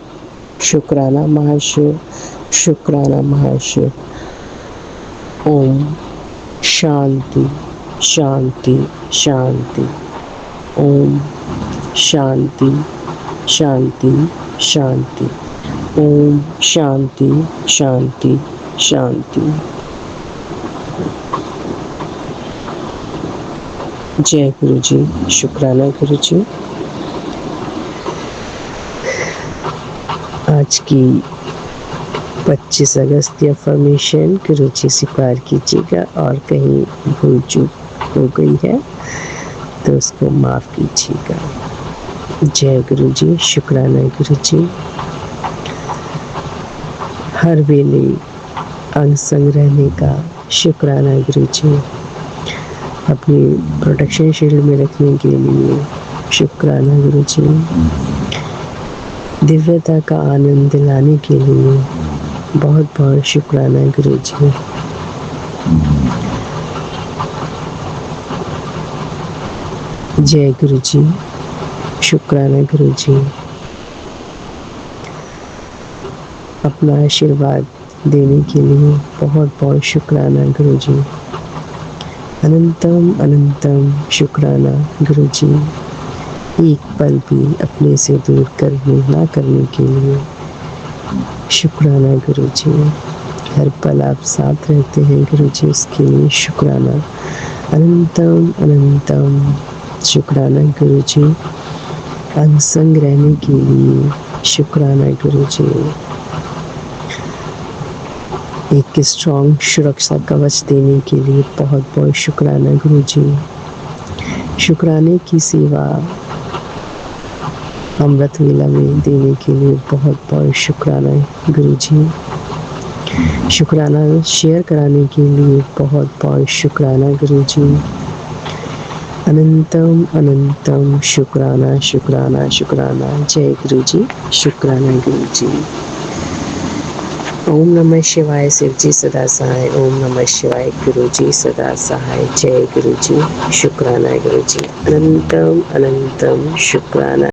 शुक्राना महाशिव, शुक्राना महाशिव। ओम शांति शांति शांति। ओम शांति शांति शांति। ओम शांति शांति शांति। जय गुरु जी, शुक्राना गुरु जी। आज की 25 अगस्त की अफर्मेशन गुरु जी स्वीकार कीजिएगा, और कहीं भूल चूक हो गई है तो उसको माफ कीजिएगा। जय गुरु जी, शुक्राना गुरु जी। हर वेले अंग संग रहने का शुक्राना गुरु जी। अपनी प्रोटेक्शन शील्ड में रखने के लिए शुक्राना गुरु जी। दिव्यता का आनंद दिलाने के लिए बहुत बहुत शुक्राना गुरु जी। जय गुरु जी, शुक्राना गुरु जी। अपना आशीर्वाद देने के लिए बहुत बहुत शुक्राना गुरु जी। अनंतम अनंतम शुक्राना गुरु जी। एक पल भी अपने से दूर ना करने के लिए शुक्राना गुरु जी। हर पल आप साथ रहते हैं गुरु जी, इसके लिए शुक्राना। अनंतम अनंतम शुक्राना गुरु जी। अंग रहने के लिए शुक्राना गुरु जी। एक स्ट्रॉन्ग सुरक्षा कवच देने के लिए बहुत बहुत शुक्राना गुरु जी। शुक्राने की सेवा अमृत वेला में देने के लिए बहुत बहुत शुक्राना गुरु जी। शुक्राना शेयर कराने के लिए बहुत बहुत शुक्राना गुरु जी। अनंतम अनंतम शुक्राना शुक्राना शुक्राना। जय गुरु जी, शुक्राना गुरु जी। ओम नमः शिवाय, शिव जी सदा सहाय। ओम नमः शिवाय, गुरु जी सदा सहाय। जय गुरु जी, शुक्राना गुरु जी। अनंतम अनंतम शुक्राना।